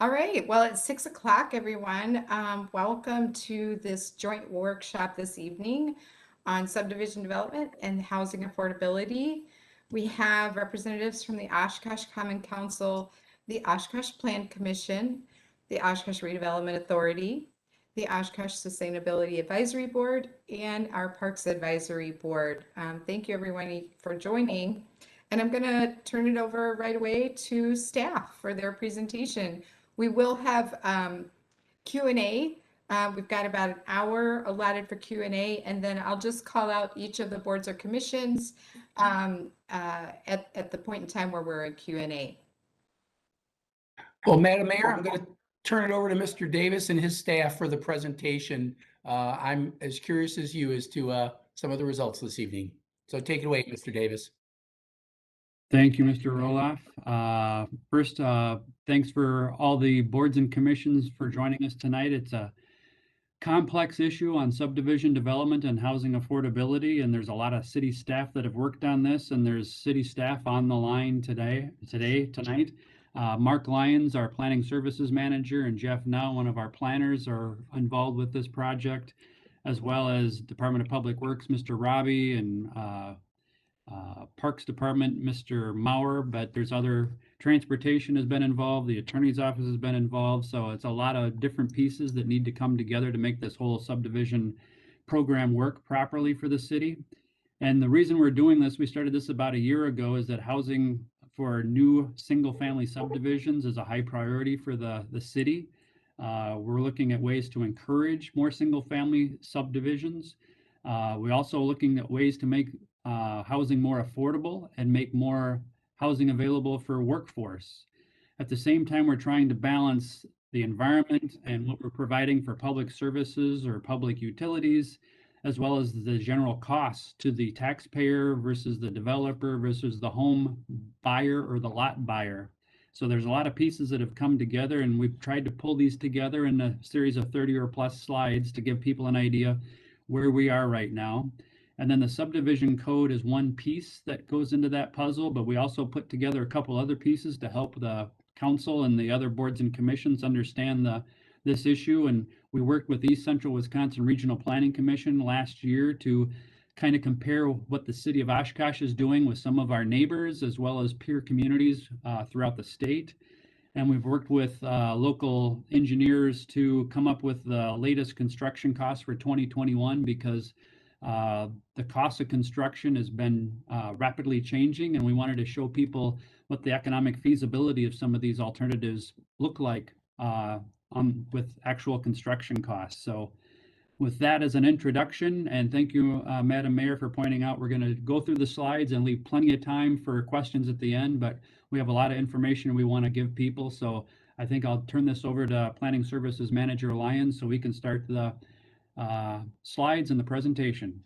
All right, well, it's 6 o'clock, everyone. Welcome to this joint workshop this evening on subdivision development and housing affordability. We have representatives from the Oshkosh Common Council, the Oshkosh Plan Commission, the Oshkosh Redevelopment Authority, the Oshkosh Sustainability Advisory Board, and our Parks Advisory Board. Thank you, everyone, for joining. And I'm going to turn it over right away to staff for their presentation. We will have Q&A. We've got about an hour allotted for Q&A, and then I'll just call out each of the boards or commissions at the point in time where we're in Q&A. Well, Madam Mayor, I'm going to turn it over to Mr. Davis and his staff for the presentation. I'm as curious as you as to some of the results this evening. So take it away, Mr. Davis. Thank you, Mr. Roloff. First, thanks for all the boards and commissions for joining us tonight. It's a complex issue on subdivision development and housing affordability, and there's a lot of city staff that have worked on this, and there's city staff on the line tonight. Mark Lyons, our planning services manager, and Jeff Now, one of our planners, are involved with this project, as well as Department of Public Works, Mr. Robbie, and Parks Department, Mr. Maurer, but there's other transportation has been involved. The attorney's office has been involved. So it's a lot of different pieces that need to come together to make this whole subdivision program work properly for the city. And the reason we're doing this, we started this about a year ago, is that housing for new single family subdivisions is a high priority for the city. We're looking at ways to encourage more single family subdivisions. We're also looking at ways to make housing more affordable and make more housing available for workforce. At the same time, we're trying to balance the environment and what we're providing for public services or public utilities, as well as the general costs to the taxpayer versus the developer versus the home buyer or the lot buyer. So there's a lot of pieces that have come together, and we've tried to pull these together in a series of 30 or plus slides to give people an idea where we are right now. And then the subdivision code is one piece that goes into that puzzle, but we also put together a couple other pieces to help the council and the other boards and commissions understand this issue. And we worked with East Central Wisconsin Regional Planning Commission last year to kind of compare what the city of Oshkosh is doing with some of our neighbors, as well as peer communities throughout the state. And we've worked with local engineers to come up with the latest construction costs for 2021, because the cost of construction has been rapidly changing, and we wanted to show people what the economic feasibility of some of these alternatives look like with actual construction costs. So with that as an introduction, and thank you, Madam Mayor, for pointing out, we're going to go through the slides and leave plenty of time for questions at the end, but we have a lot of information we want to give people. So I think I'll turn this over to Planning Services Manager Lyons so we can start the slides and the presentation.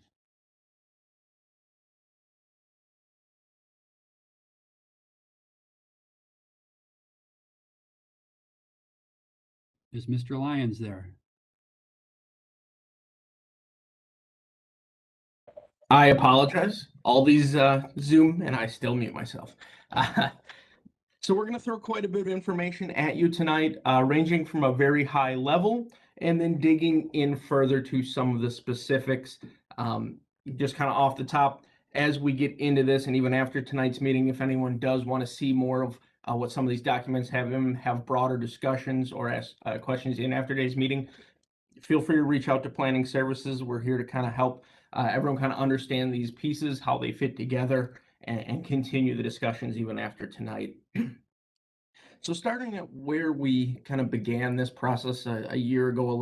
Is Mr. Lyons there? I apologize. All these Zoom and I still mute myself. So we're going to throw quite a bit of information at you tonight, ranging from a very high level and then digging in further to some of the specifics, just kind of off the top as we get into this. And even after tonight's meeting, if anyone does want to see more of what some of these documents have broader discussions or ask questions in after today's meeting, feel free to reach out to Planning Services. We're here to kind of help everyone kind of understand these pieces, how they fit together, and continue the discussions even after tonight. So starting at where we kind of began this process a year ago, a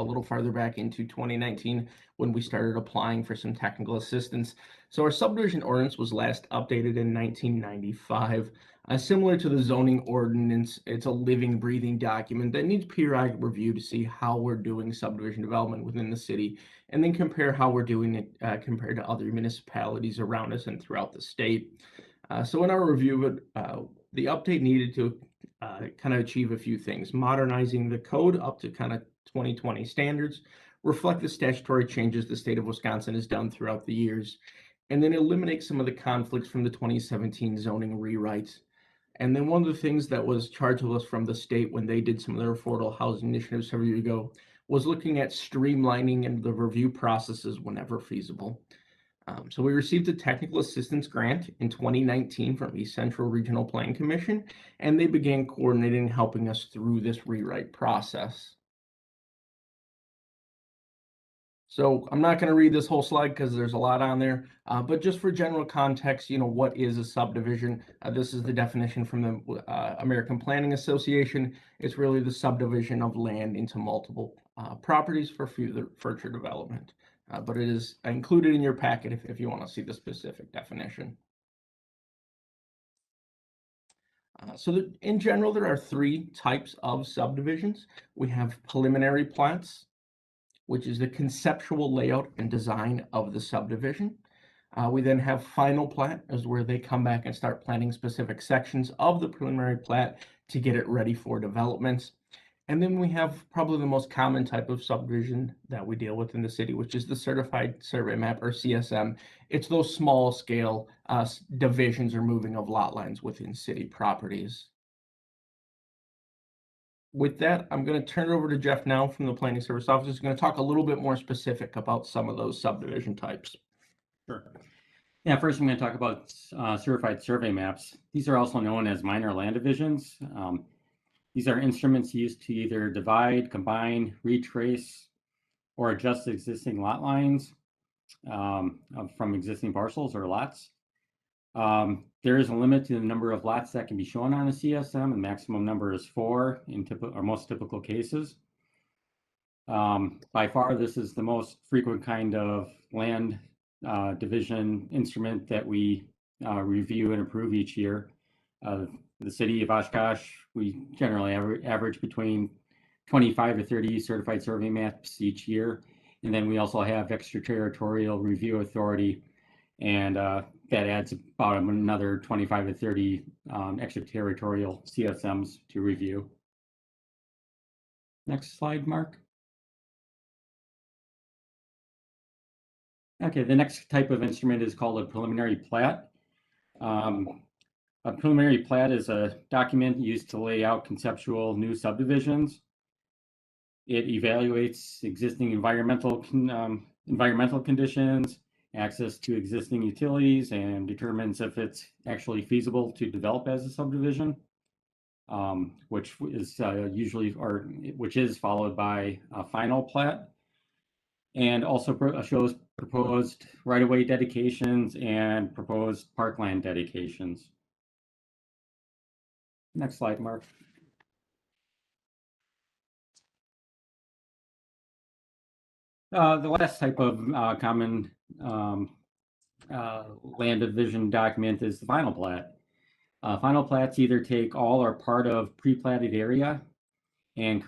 little farther back into 2019, when we started applying for some technical assistance. So our subdivision ordinance was last updated in 1995. Similar to the zoning ordinance, it's a living, breathing document that needs periodic review to see how we're doing subdivision development within the city, and then compare how we're doing it compared to other municipalities around us and throughout the state. So in our review of it, the update needed to kind of achieve a few things: modernizing the code up to kind of 2020 standards, reflect the statutory changes the state of Wisconsin has done throughout the years, and then eliminate some of the conflicts from the 2017 zoning rewrites. And then one of the things that was charged with us from the state when they did some of their affordable housing initiatives several years ago was looking at streamlining and the review processes whenever feasible. So we received a technical assistance grant in 2019 from East Central Regional Planning Commission, and they began coordinating and helping us through this rewrite process. So I'm not going to read this whole slide because there's a lot on there, but just for general context, what is a subdivision? This is the definition from the American Planning Association. It's really the subdivision of land into multiple properties for future development. But it is included in your packet if you want to see the specific definition. So in general, there are 3 types of subdivisions. We have preliminary plats, which is the conceptual layout and design of the subdivision. We then have final plat, is where they come back and start planning specific sections of the preliminary plat to get it ready for development. And then we have probably the most common type of subdivision that we deal with in the city, which is the Certified Survey Map, or CSM. It's those small scale divisions or moving of lot lines within city properties. With that, I'm going to turn it over to Jeff now from the Planning Service Office. He's going to talk a little bit more specific about some of those subdivision types. Sure. Yeah, first I'm going to talk about certified survey maps. These are also known as minor land divisions. These are instruments used to either divide, combine, retrace, or adjust existing lot lines from existing parcels or lots. There is a limit to the number of lots that can be shown on a CSM. The maximum number is 4 in most typical cases. By far, this is the most frequent kind of land division instrument that we review and approve each year. The city of Oshkosh, we generally average between 25 to 30 certified survey maps each year. And then we also have extraterritorial review authority, and that adds about another 25 to 30 extraterritorial CSMs to review. Next slide, Mark. Okay, the next type of instrument is called a preliminary plat. A preliminary plat is a document used to lay out conceptual new subdivisions. It evaluates existing environmental conditions, access to existing utilities, and determines if it's actually feasible to develop as a subdivision, which is followed by a final plat, and also shows proposed right-of-way dedications and proposed parkland dedications. Next slide, Mark. The last type of common land division document is the final plat. Final plats either take all or part of pre-platted area and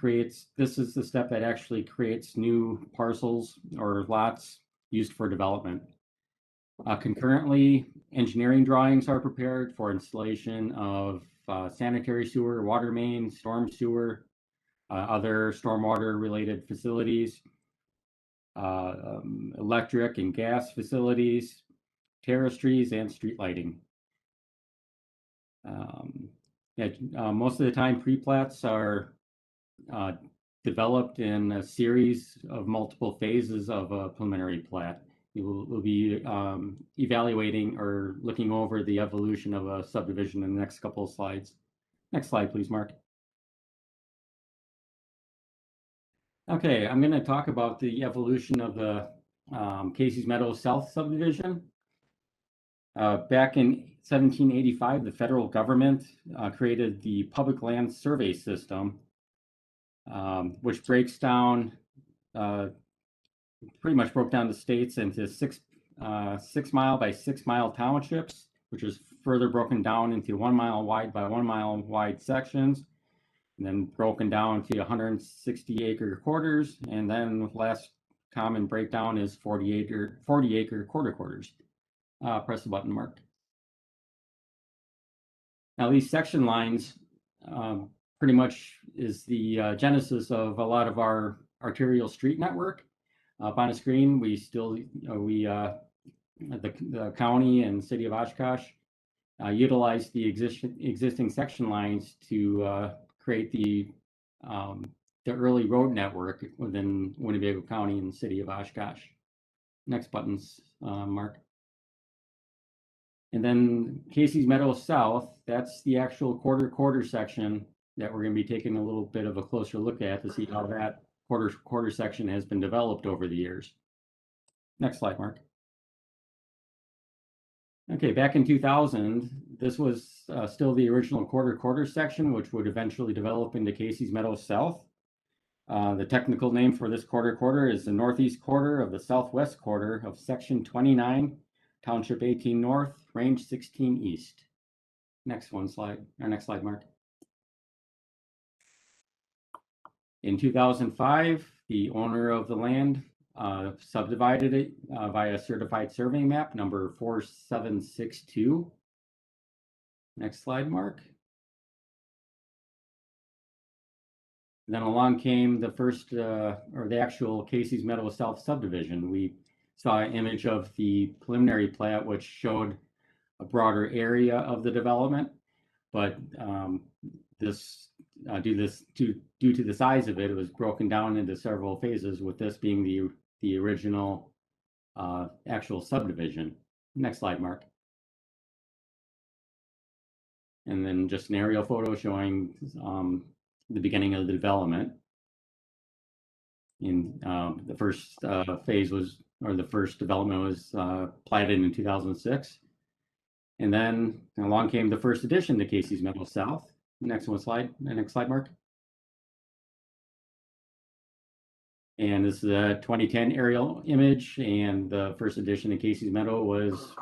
this is the step that actually creates new parcels or lots used for development. Concurrently, engineering drawings are prepared for installation of sanitary sewer, water main, storm sewer, other stormwater related facilities, electric and gas facilities, terrestries, and street lighting. Most of the time, pre-plats are developed in a series of multiple phases of a preliminary plat. We'll be evaluating or looking over the evolution of a subdivision in the next couple of slides. Next slide, please, Mark. Okay, I'm going to talk about the evolution of the Casey's Meadows South subdivision. Back in 1785, the federal government created the Public Land Survey System, which breaks down, pretty much broke down the states into 6 mile by 6 mile townships, which is further broken down into 1 mile wide by 1 mile wide sections, and then broken down to 160 acre quarters, and then the last common breakdown is 40 acre quarters. Press the button, Mark. Now these section lines pretty much is the genesis of a lot of our arterial street network. Up on the screen, the county and city of Oshkosh utilize the existing section lines to create the early road network within Winnebago County and the city of Oshkosh. Next buttons, Mark. And then Casey's Meadows South, that's the actual quarter section that we're going to be taking a little bit of a closer look at to see how that quarter section has been developed over the years. Next slide, Mark. Okay, back in 2000, this was still the original quarter section, which would eventually develop into Casey's Meadows South. The technical name for this quarter is the northeast quarter of the southwest quarter of section 29, township 18 north, range 16 east. Next slide, Mark. In 2005, the owner of the land subdivided it via certified surveying map number 4762. Next slide, Mark. Then along came the first, or the actual Casey's Meadows South subdivision. We saw an image of the preliminary plat, which showed a broader area of the development, but due to the size of it, it was broken down into several phases, with this being the original actual subdivision. Next slide, Mark. And then just an aerial photo showing the beginning of the development. In the first phase was, or the first development was platted in 2006. And then along came the first addition to Casey's Meadows South. Next slide, Mark. And this is a 2010 aerial image, and the first addition to Casey's Meadow was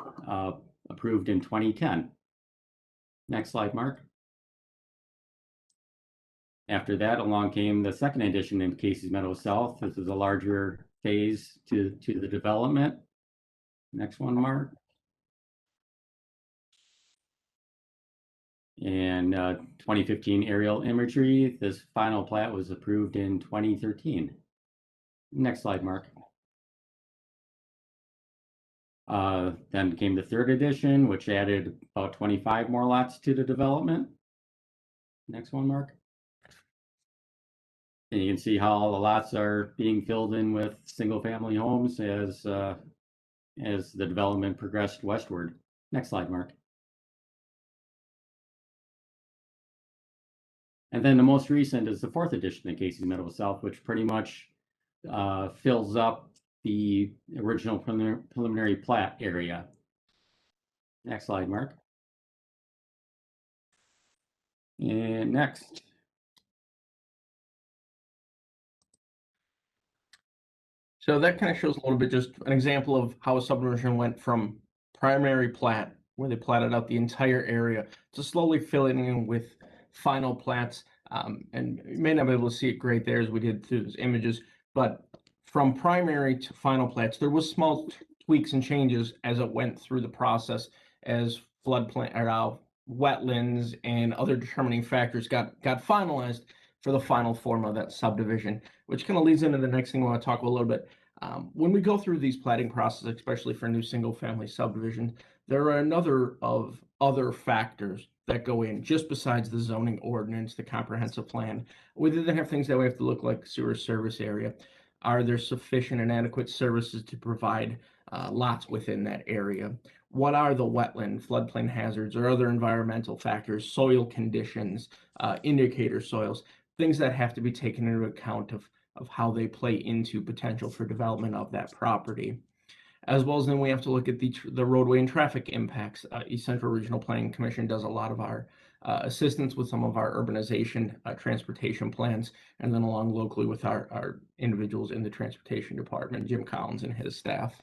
approved in 2010. Next slide, Mark. After that, along came the second addition in Casey's Meadows South. This is a larger phase to the development. Next one, Mark. And 2015 aerial imagery. This final plat was approved in 2013. Next slide, Mark. Then came the third edition, which added about 25 more lots to the development. Next one, Mark. And you can see how all the lots are being filled in with single-family homes as the development progressed westward. Next slide, Mark. And then the most recent is the fourth edition of Casey's Meadows South, which pretty much fills up the original preliminary plat area. Next slide, Mark. And next. So that kind of shows a little bit, just an example of how a subdivision went from primary plat, where they platted out the entire area, to slowly filling in with final plats. And you may not be able to see it great there as we did through those images, but from primary to final plats, there was small tweaks and changes as it went through the process, as floodplain or wetlands and other determining factors got finalized for the final form of that subdivision, which kind of leads into the next thing I want to talk about a little bit. When we go through these platting processes, especially for new single-family subdivision, there are another of other factors that go in just besides the zoning ordinance, the comprehensive plan. We then have things that we have to look like sewer service area. Are there sufficient and adequate services to provide lots within that area? What are the wetland, floodplain hazards, or other environmental factors, soil conditions, indicator soils, things that have to be taken into account of how they play into potential for development of that property. As well as then we have to look at the roadway and traffic impacts. East Central Regional Planning Commission does a lot of our assistance with some of our urbanization transportation plans, and then along locally with our individuals in the transportation department, Jim Collins and his staff.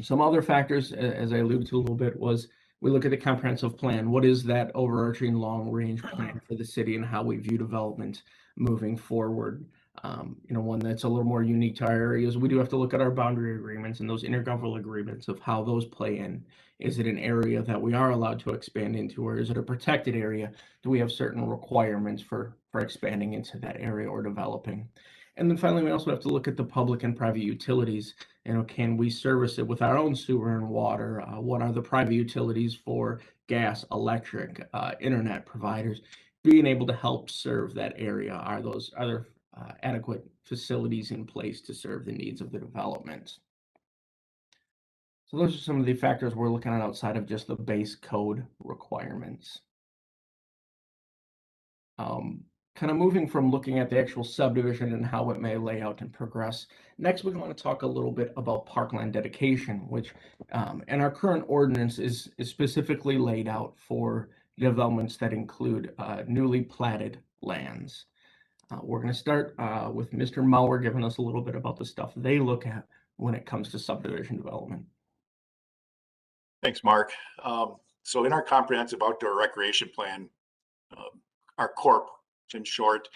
Some other factors, as I alluded to a little bit, was we look at the comprehensive plan. What is that overarching long-range plan for the city and how we view development moving forward? One that's a little more unique to our areas. We do have to look at our boundary agreements and those intergovernmental agreements of how those play in. Is it an area that we are allowed to expand into, or is it a protected area? Do we have certain requirements for expanding into that area or developing? And then finally, we also have to look at the public and private utilities. Can we service it with our own sewer and water? What are the private utilities for gas, electric, internet providers? Being able to help serve that area. Are there adequate facilities in place to serve the needs of the development? So those are some of the factors we're looking at outside of just the base code requirements. Kind of moving from looking at the actual subdivision and how it may lay out and progress. Next, we want to talk a little bit about Parkland Dedication, which in our current ordinance is specifically laid out for developments that include newly platted lands. We're going to start with Mr. Mauer giving us a little bit about the stuff they look at when it comes to subdivision development. Thanks, Mark. So in our comprehensive outdoor recreation plan, our CORP, in short,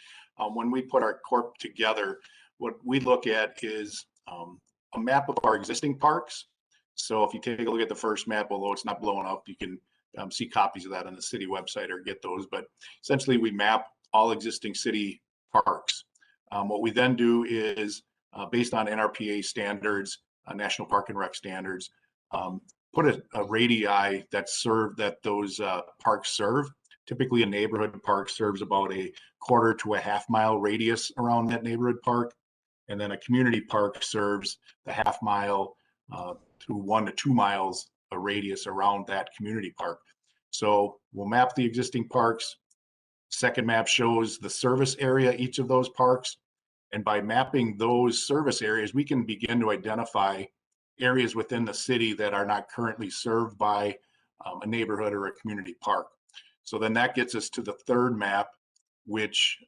when we put our CORP together, what we look at is a map of our existing parks. So if you take a look at the first map, although it's not blown up, you can see copies of that on the city website or get those. But essentially, we map all existing city parks. What we then do is, based on NRPA standards, National Park and Rec standards, put a radii that those parks serve. Typically, a neighborhood park serves about a quarter to a half mile radius around that neighborhood park. And then a community park serves the half mile to 1 to 2 miles a radius around that community park. So we'll map the existing parks. Second map shows the service area, each of those parks. And by mapping those service areas, we can begin to identify areas within the city that are not currently served by a neighborhood or a community park. So then that gets us to the third map, which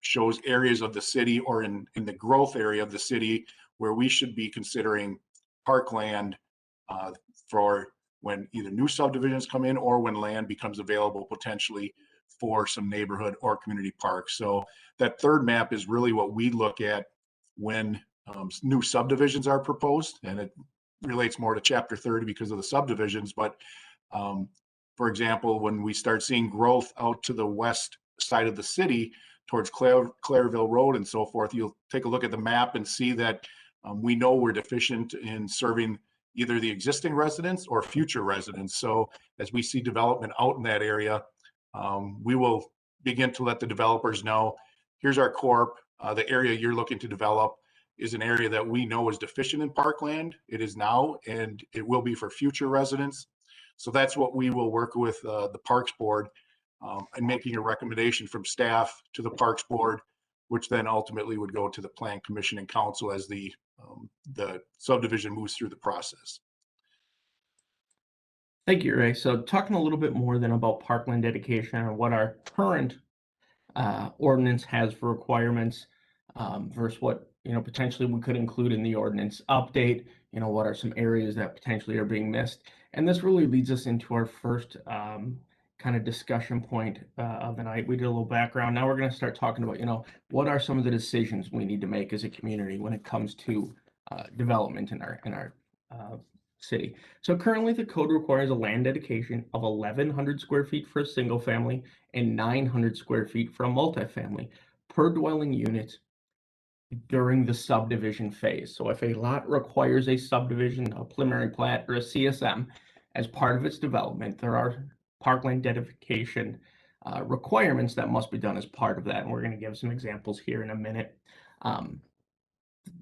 shows areas of the city or in the growth area of the city where we should be considering parkland for when either new subdivisions come in or when land becomes available potentially for some neighborhood or community parks. So that third map is really what we look at when new subdivisions are proposed, and it relates more to Chapter 30 because of the subdivisions. But for example, when we start seeing growth out to the west side of the city towards Clareville Road and so forth, you'll take a look at the map and see that we know we're deficient in serving either the existing residents or future residents. So as we see development out in that area, we will begin to let the developers know, here's our CORP, the area you're looking to develop is an area that we know is deficient in parkland. It is now, and it will be for future residents. So that's what we will work with the Parks Board and making a recommendation from staff to the Parks Board, which then ultimately would go to the Plan Commission and Council as the subdivision moves through the process. Thank you, Ray. So talking a little bit more then about Parkland Dedication and what our current ordinance has for requirements versus what potentially we could include in the ordinance update. What are some areas that potentially are being missed? And this really leads us into our first kind of discussion point of the night. We did a little background. Now we're going to start talking about, what are some of the decisions we need to make as a community when it comes to development in our city. So currently the code requires a land dedication of 1,100 square feet for a single family and 900 square feet for a multifamily per dwelling unit during the subdivision phase. So if a lot requires a subdivision, a preliminary plat, or a CSM as part of its development, there are Parkland Dedication requirements that must be done as part of that. And we're going to give some examples here in a minute.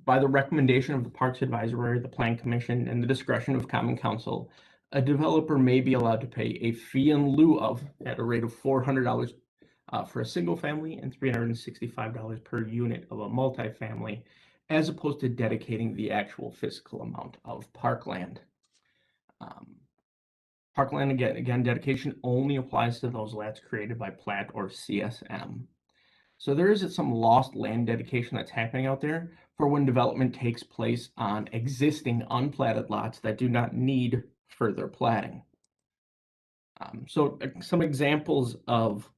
By the recommendation of the Parks Advisory, the Plan Commission, and the discretion of Common Council, a developer may be allowed to pay a fee in lieu of at a rate of $400 for a single family and $365 per unit of a multifamily, as opposed to dedicating the actual physical amount of parkland. Parkland, again, dedication only applies to those lots created by plat or CSM. So there is some lost land dedication that's happening out there for when development takes place on existing unplatted lots that do not need further platting. So some examples of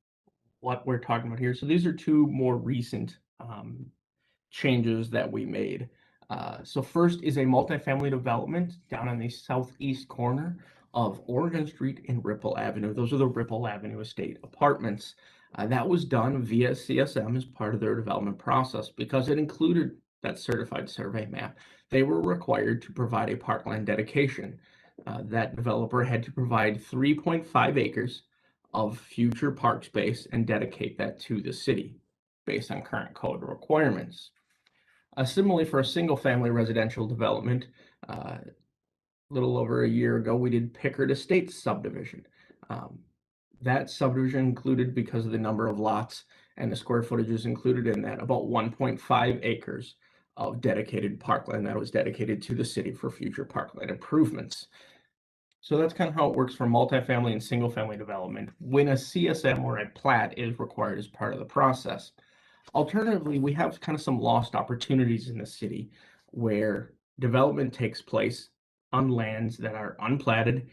what we're talking about here. So these are two more recent changes that we made. So first is a multifamily development down on the southeast corner of Oregon Street and Ripple Avenue. Those are the Ripple Avenue Estate apartments. That was done via CSM as part of their development process because it included that certified survey map. They were required to provide a parkland dedication. That developer had to provide 3.5 acres of future park space and dedicate that to the city based on current code requirements. Similarly, for a single-family residential development, a little over a year ago, we did Pickard Estates subdivision. That subdivision included, because of the number of lots and the square footage is included in that, about 1.5 acres of dedicated parkland that was dedicated to the city for future parkland improvements. So that's kind of how it works for multifamily and single-family development when a CSM or a plat is required as part of the process. Alternatively, we have kind of some lost opportunities in the city where development takes place on lands that are unplatted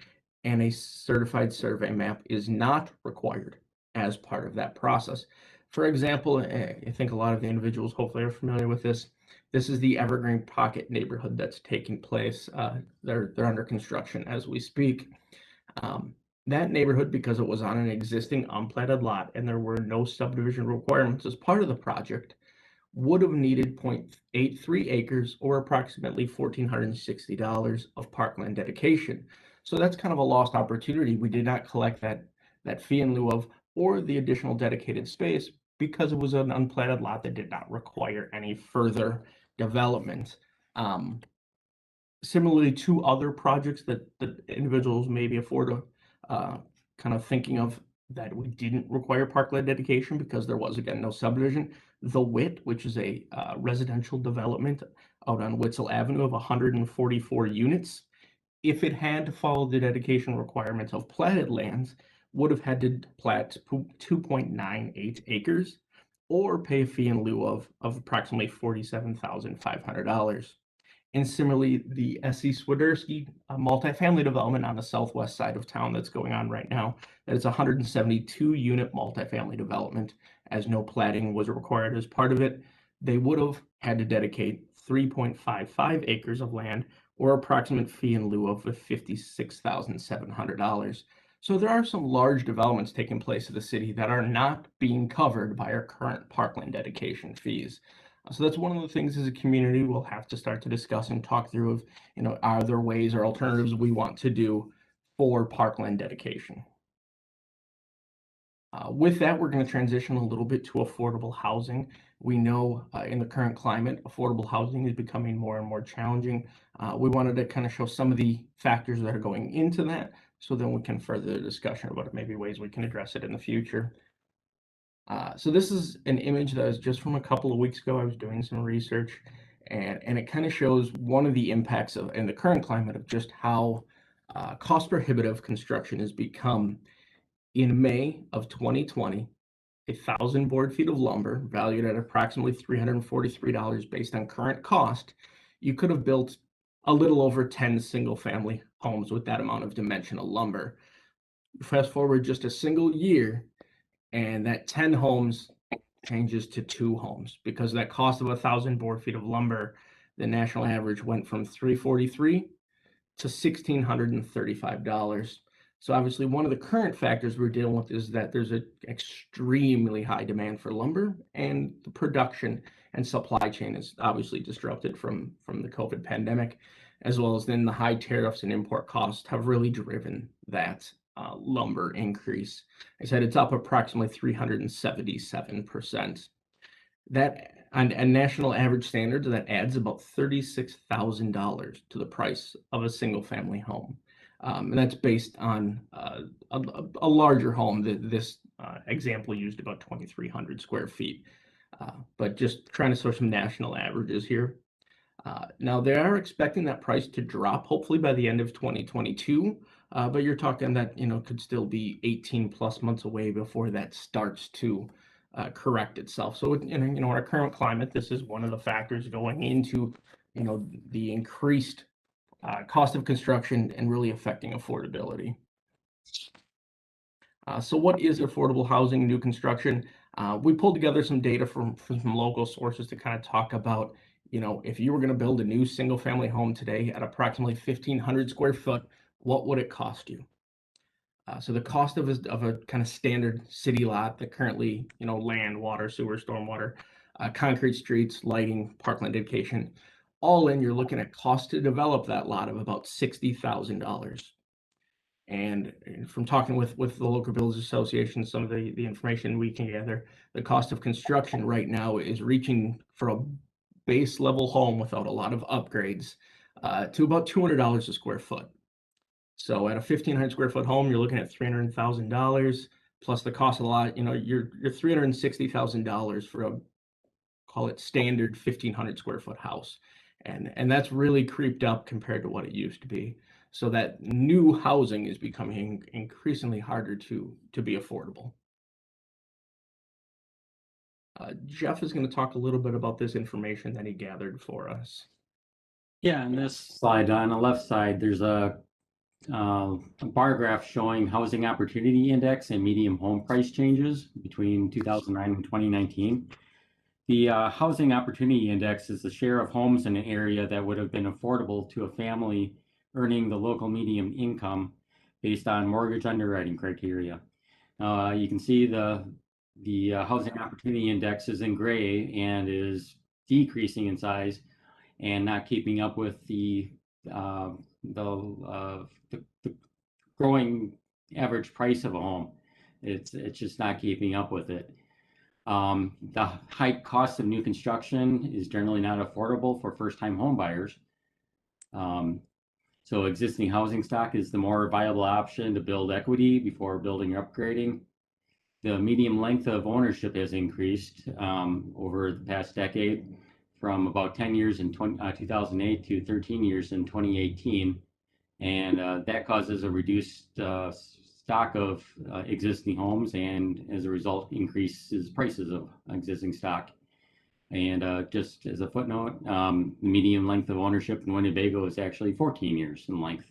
and a certified survey map is not required as part of that process. For example, I think a lot of the individuals hopefully are familiar with this. This is the Evergreen Pocket neighborhood that's taking place. They're under construction as we speak. That neighborhood, because it was on an existing unplatted lot and there were no subdivision requirements as part of the project, would have needed 0.83 acres or approximately $1,460 of parkland dedication. So that's kind of a lost opportunity. We did not collect that fee in lieu of or the additional dedicated space because it was an unplatted lot that did not require any further development. Similarly to other projects that individuals maybe afford to kind of thinking of that we didn't require parkland dedication because there was, again, no subdivision. The WIT, which is a residential development out on Witzel Avenue of 144 units, if it had to follow the dedication requirements of platted lands, would have had to plat 2.98 acres or pay a fee in lieu of approximately $47,500. And similarly, the S.E. Swiderski multifamily development on the southwest side of town that's going on right now, that is a 172 unit multifamily development, as no platting was required as part of it. They would have had to dedicate 3.55 acres of land or approximate fee in lieu of $56,700. So there are some large developments taking place in the city that are not being covered by our current parkland dedication fees. So that's one of the things as a community we'll have to start to discuss and talk through of, are there ways or alternatives we want to do for parkland dedication? With that, we're going to transition a little bit to affordable housing. We know in the current climate, affordable housing is becoming more and more challenging. We wanted to kind of show some of the factors that are going into that, so then we can further the discussion about maybe ways we can address it in the future. So this is an image that was just from a couple of weeks ago. I was doing some research, and it kind of shows one of the impacts of in the current climate of just how cost prohibitive construction has become. In May of 2020, 1,000 board feet of lumber valued at approximately $343 based on current cost, you could have built a little over 10 single-family homes with that amount of dimensional lumber. Fast forward just a single year, and that 10 homes changes to 2 homes because that cost of 1,000 board feet of lumber, the national average went from $343 to $1,635. So obviously one of the current factors we're dealing with is that there's an extremely high demand for lumber, and the production and supply chain is obviously disrupted from the COVID pandemic, as well as then the high tariffs and import costs have really driven that lumber increase. I said it's up approximately 377%. That on a national average standard, that adds about $36,000 to the price of a single family home. And that's based on a larger home. This example used about 2,300 square feet, but just trying to source some national averages here. Now they are expecting that price to drop hopefully by the end of 2022, but you're talking that could still be 18 plus months away before that starts to correct itself. So in our current climate, this is one of the factors going into the increased cost of construction and really affecting affordability. So what is affordable housing, new construction? We pulled together some data from some local sources to kind of talk about, if you were going to build a new single family home today at approximately 1,500 square foot, what would it cost you? So the cost of a kind of standard city lot that currently, land, water, sewer, stormwater, concrete streets, lighting, Parkland Dedication, all in, you're looking at cost to develop that lot of about $60,000. And from talking with the local builders association, some of the information we can gather, the cost of construction right now is reaching for a base level home without a lot of upgrades to about $200 a square foot. So at a 1,500 square foot home, you're looking at $300,000 plus the cost of the lot. You're $360,000 for a, call it standard 1,500 square foot house, and that's really creeped up compared to what it used to be. So that new housing is becoming increasingly harder to be affordable. Jeff is going to talk a little bit about this information that he gathered for us. Yeah, in this slide on the left side, there's a bar graph showing housing opportunity index and median home price changes between 2009 and 2019. The housing opportunity index is the share of homes in an area that would have been affordable to a family earning the local median income based on mortgage underwriting criteria. You can see the housing opportunity index is in gray and is decreasing in size and not keeping up with the growing average price of a home. It's just not keeping up with it. The high cost of new construction is generally not affordable for first-time home buyers. So existing housing stock is the more viable option to build equity before building or upgrading. The median length of ownership has increased over the past decade from about 10 years in 2008 to 13 years in 2018. And that causes a reduced stock of existing homes, and as a result, increases prices of existing stock. And just as a footnote, the median length of ownership in Winnebago is actually 14 years in length.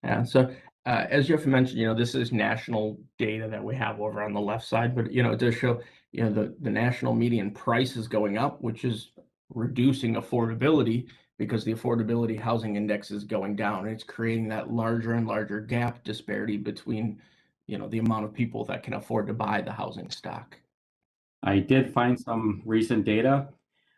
Yeah, so as Jeff mentioned, this is national data that we have over on the left side, but it does show, the national median price is going up, which is reducing affordability because the affordability housing index is going down. And it's creating that larger and larger gap disparity between, the amount of people that can afford to buy the housing stock. I did find some recent data.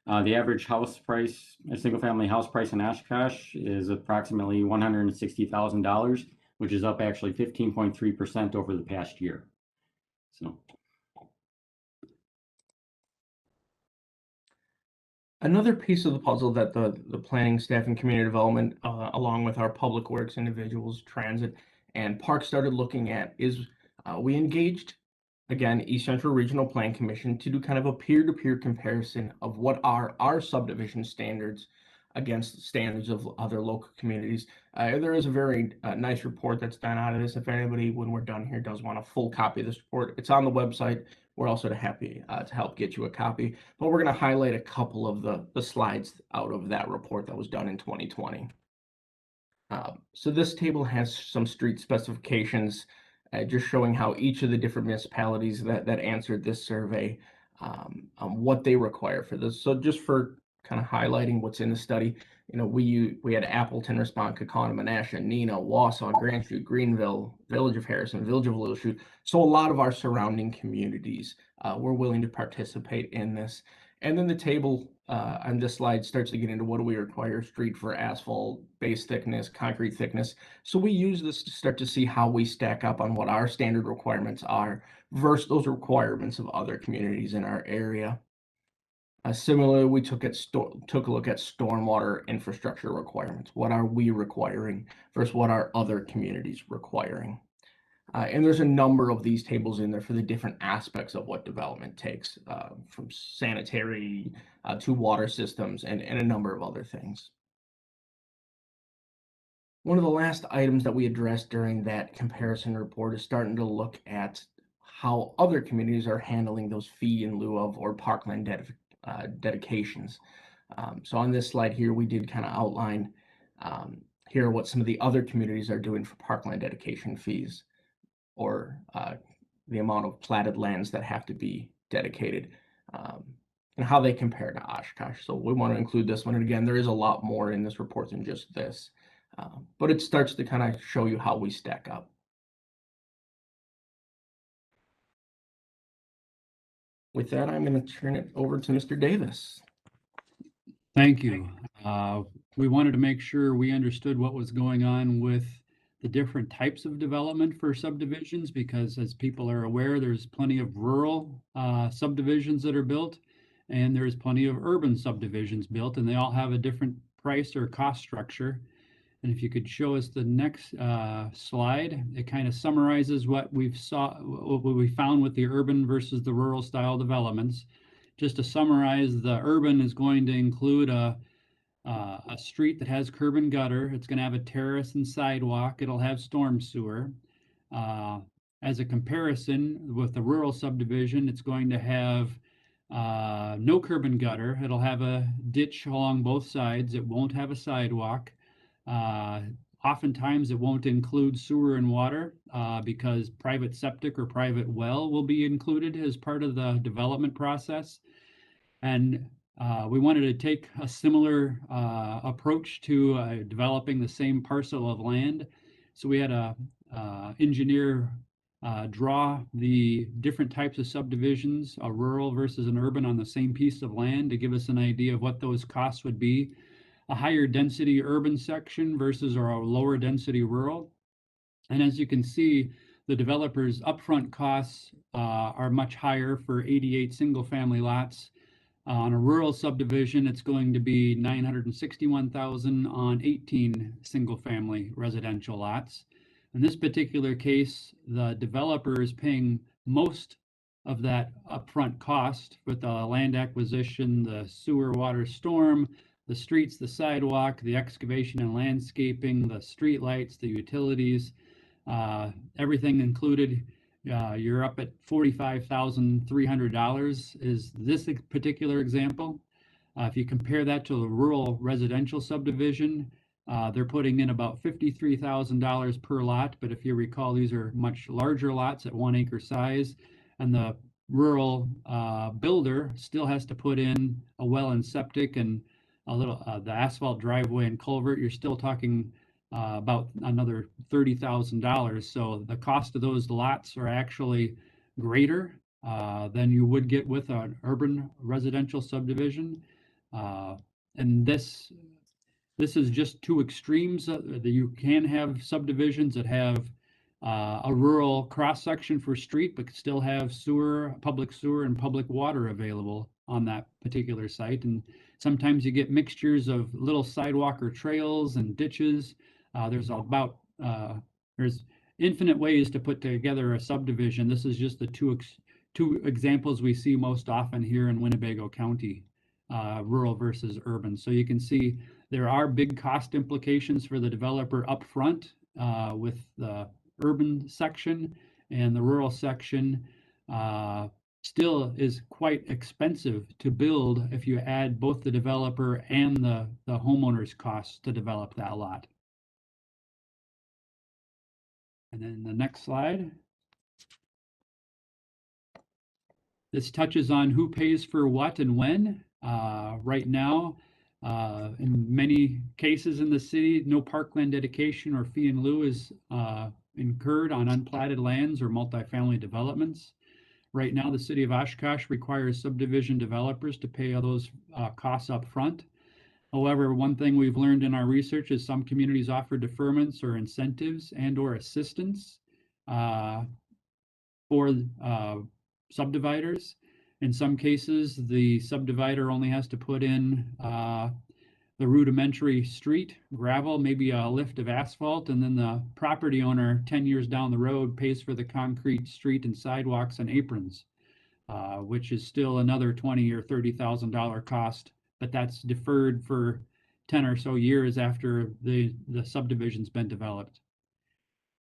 The average house price, a single family house price in Oshkosh is approximately $160,000, which is up actually 15.3% over the past year. So. Another piece of the puzzle that the planning staff and community development, along with our public works individuals, transit, and parks started looking at is we engaged, again, East Central Regional Plan Commission to do kind of a peer-to-peer comparison of what are our subdivision standards against standards of other local communities. There is a very nice report that's done out of this. If anybody, when we're done here, does want a full copy of this report, it's on the website. We're also happy to help get you a copy, but we're going to highlight a couple of the slides out of that report that was done in 2020. So this table has some street specifications, just showing how each of the different municipalities that answered this survey, what they require for this. So just for kind of highlighting what's in the study, we had Appleton respond, Kaukauna, Menasha, Neenah, Wausau, Grand Chute, Greenville, Village of Harrison, Village of Little Chute. So a lot of our surrounding communities were willing to participate in this. And then the table on this slide starts to get into what do we require: street for asphalt, base thickness, concrete thickness. So we use this to start to see how we stack up on what our standard requirements are versus those requirements of other communities in our area. Similarly, we took a look at stormwater infrastructure requirements. What are we requiring versus what are other communities requiring? And there's a number of these tables in there for the different aspects of what development takes, from sanitary to water systems and a number of other things. One of the last items that we addressed during that comparison report is starting to look at how other communities are handling those fee in lieu of or Parkland dedications. So on this slide here, we did kind of outline here what some of the other communities are doing for Parkland dedication fees, or the amount of platted lands that have to be dedicated, and how they compare to Oshkosh. So we want to include this one. And again, there is a lot more in this report than just this, but it starts to kind of show you how we stack up. With that, I'm going to turn it over to Mr. Davis. Thank you. We wanted to make sure we understood what was going on with the different types of development for subdivisions, because as people are aware, there's plenty of rural subdivisions that are built, and there's plenty of urban subdivisions built, and they all have a different price or cost structure. And if you could show us the next slide, it kind of summarizes what we found with the urban versus the rural style developments. Just to summarize, the urban is going to include a street that has curb and gutter. It's going to have a terrace and sidewalk. It'll have storm sewer. As a comparison with the rural subdivision, it's going to have no curb and gutter. It'll have a ditch along both sides. It won't have a sidewalk. Oftentimes it won't include sewer and water because private septic or private well will be included as part of the development process. And we wanted to take a similar approach to developing the same parcel of land. So we had a engineer draw the different types of subdivisions, a rural versus an urban, on the same piece of land to give us an idea of what those costs would be. A higher density urban section versus a lower density rural. And as you can see, the developer's upfront costs are much higher for 88 single family lots. On a rural subdivision, it's going to be $961,000 on 18 single family residential lots. In this particular case, the developer is paying most of that upfront cost with the land acquisition, the sewer, water, storm, the streets, the sidewalk, the excavation and landscaping, the street lights, the utilities, everything included. You're up at $45,300 is this particular example. If you compare that to the rural residential subdivision, they're putting in about $53,000 per lot. But if you recall, these are much larger lots at 1 acre size, and the rural builder still has to put in a well and septic and a little the asphalt driveway and culvert. You're still talking about another $30,000. So the cost of those lots are actually greater than you would get with an urban residential subdivision. And this is just two extremes. That you can have subdivisions that have a rural cross section for street, but still have sewer, public sewer, and public water available on that particular site. And sometimes you get mixtures of little sidewalk or trails and ditches. There's infinite ways to put together a subdivision. This is just the two examples we see most often here in Winnebago County, rural versus urban. So you can see there are big cost implications for the developer up front with the urban section, and the rural section still is quite expensive to build if you add both the developer and the homeowner's costs to develop that lot. And then the next slide. This touches on who pays for what and when. Right now, in many cases in the city, no Parkland dedication or fee in lieu is incurred on unplatted lands or multifamily developments. Right now, the city of Oshkosh requires subdivision developers to pay all those costs up front. However, one thing we've learned in our research is some communities offer deferments or incentives and or assistance for subdividers. In some cases, the subdivider only has to put in the rudimentary street, gravel, maybe a lift of asphalt, and then the property owner 10 years down the road pays for the concrete street and sidewalks and aprons, which is still another $20,000 or $30,000 cost, but that's deferred for 10 or so years after the subdivision's been developed.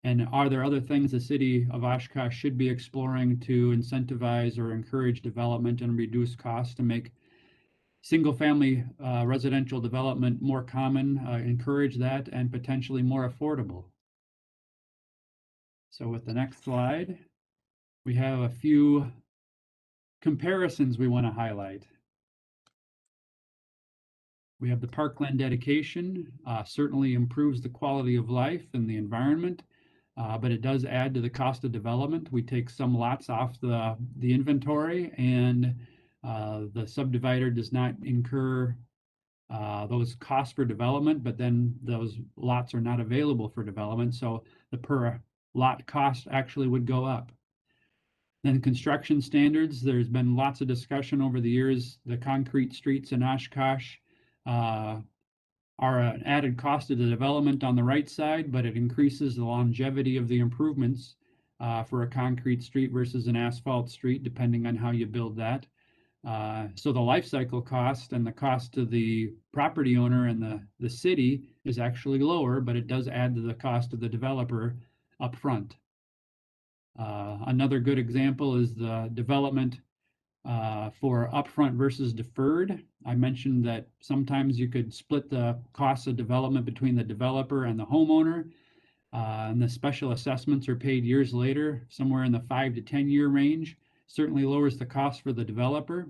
And are there other things the city of Oshkosh should be exploring to incentivize or encourage development and reduce costs to make single-family residential development more common, encourage that, and potentially more affordable? So with the next slide, we have a few comparisons we want to highlight. We have the Parkland dedication, certainly improves the quality of life and the environment. but it does add to the cost of development. We take some lots off the inventory, and the subdivider does not incur those costs for development, but then those lots are not available for development, so the per lot cost actually would go up. Then construction standards, there's been lots of discussion over the years. The concrete streets in Oshkosh are an added cost of the development on the right side, but it increases the longevity of the improvements for a concrete street versus an asphalt street, depending on how you build that. So the life cycle cost and the cost to the property owner and the city is actually lower, but it does add to the cost of the developer upfront. Another good example is the development for upfront versus deferred. I mentioned that sometimes you could split the cost of development between the developer and the homeowner, and the special assessments are paid years later, somewhere in the 5 to 10 year range. Certainly lowers the cost for the developer.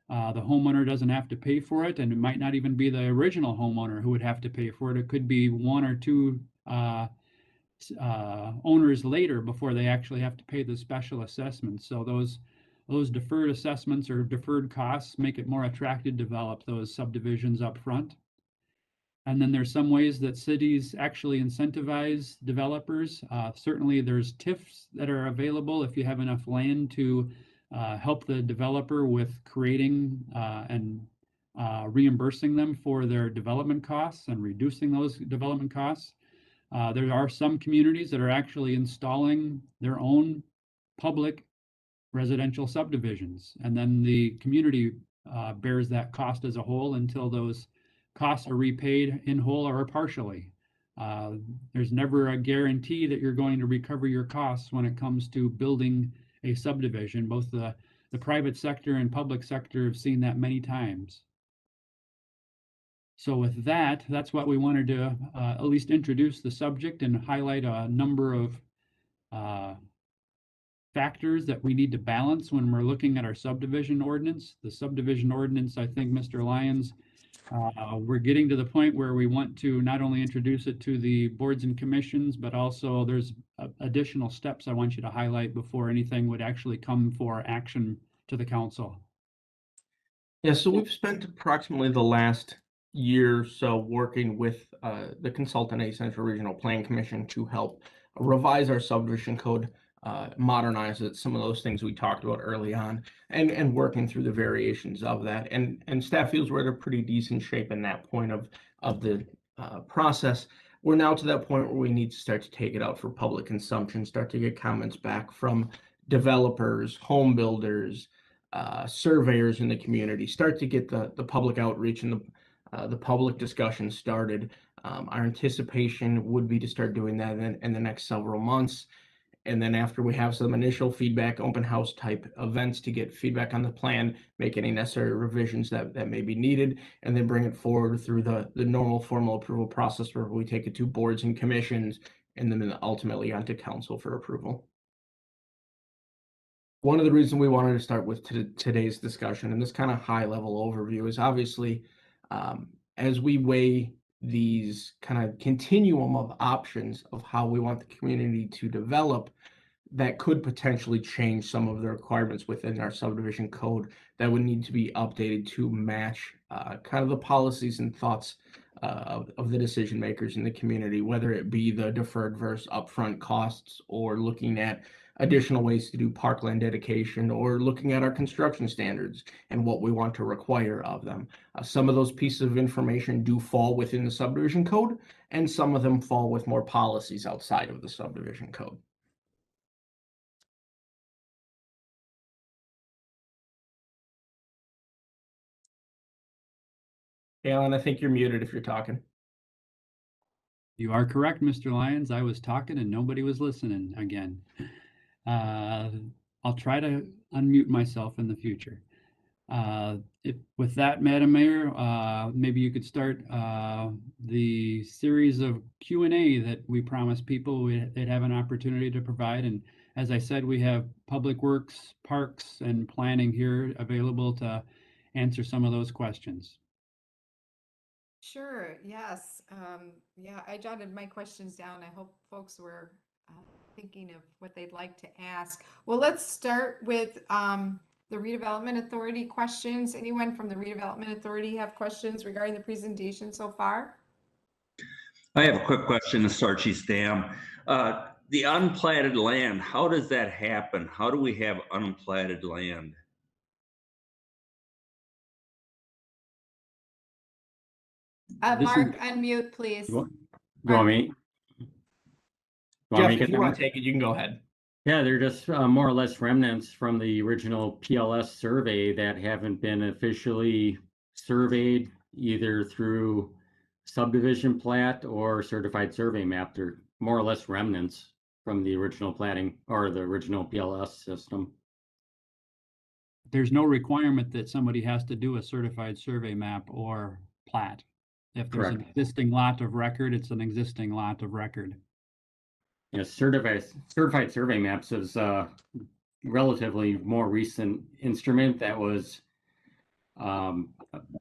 The homeowner doesn't have to pay for it, and it might not even be the original homeowner who would have to pay for it. It could be one or two owners later before they actually have to pay the special assessments. So those deferred assessments or deferred costs make it more attractive to develop those subdivisions up front. And then there's some ways that cities actually incentivize developers. Certainly there's TIFs that are available if you have enough land to help the developer with creating and reimbursing them for their development costs and reducing those development costs. There are some communities that are actually installing their own public residential subdivisions, and then the community bears that cost as a whole until those costs are repaid in whole or partially. There's never a guarantee that you're going to recover your costs when it comes to building a subdivision. Both the private sector and public sector have seen that many times. So with that, that's what we wanted to at least introduce the subject and highlight a number of factors that we need to balance when we're looking at our subdivision ordinance. The subdivision ordinance, I think, Mr. Lyons, we're getting to the point where we want to not only introduce it to the boards and commissions, but also there's additional steps I want you to highlight before anything would actually come for action to the council. Yeah, so we've spent approximately the last year or so working with the consultant at Central Regional Plan Commission to help revise our subdivision code, modernize it, some of those things we talked about early on, and working through the variations of that. And staff feels we're at a pretty decent shape in that point of the process. We're now to that point where we need to start to take it out for public consumption, start to get comments back from developers, home builders, surveyors in the community, start to get the public outreach and the public discussion started. Our anticipation would be to start doing that in the next several months. And then after we have some initial feedback, open house type events to get feedback on the plan, make any necessary revisions that may be needed, and then bring it forward through the normal formal approval process where we take it to boards and commissions and then ultimately onto council for approval. One of the reasons we wanted to start with today's discussion and this kind of high level overview is obviously as we weigh these kind of continuum of options of how we want the community to develop, that could potentially change some of the requirements within our subdivision code that would need to be updated to match kind of the policies and thoughts of the decision makers in the community, whether it be the deferred versus upfront costs, or looking at additional ways to do parkland dedication, or looking at our construction standards and what we want to require of them. Some of those pieces of information do fall within the subdivision code, and some of them fall with more policies outside of the subdivision code. Alan, I think you're muted if you're talking. You are correct, Mr. Lyons. I was talking and nobody was listening again. I'll try to unmute myself in the future. With that, Madam Mayor, maybe you could start the series of Q&A that we promised people they'd have an opportunity to provide. And as I said, we have Public Works, Parks, and Planning here available to answer some of those questions. Sure, yes. Yeah, I jotted my questions down. I hope folks were thinking of what they'd like to ask. Well, let's start with the Redevelopment Authority questions. Anyone from the Redevelopment Authority have questions regarding the presentation so far? I have a quick question to Sarchi's Dam. The unplatted land, how does that happen? How do we have unplatted land? This is- Mark, unmute, please. You want me? You want Jeff, me to if get you that want one? to take it, you can go ahead. Yeah, they're just more or less remnants from the original PLS survey that haven't been officially surveyed either through subdivision plat or certified survey map. They're more or less remnants from the original platting or the original PLS system. There's no requirement that somebody has to do a certified survey map or plat. If there's an Correct. existing lot of record, it's an existing lot of record. Yeah, certified survey maps is a relatively more recent instrument that was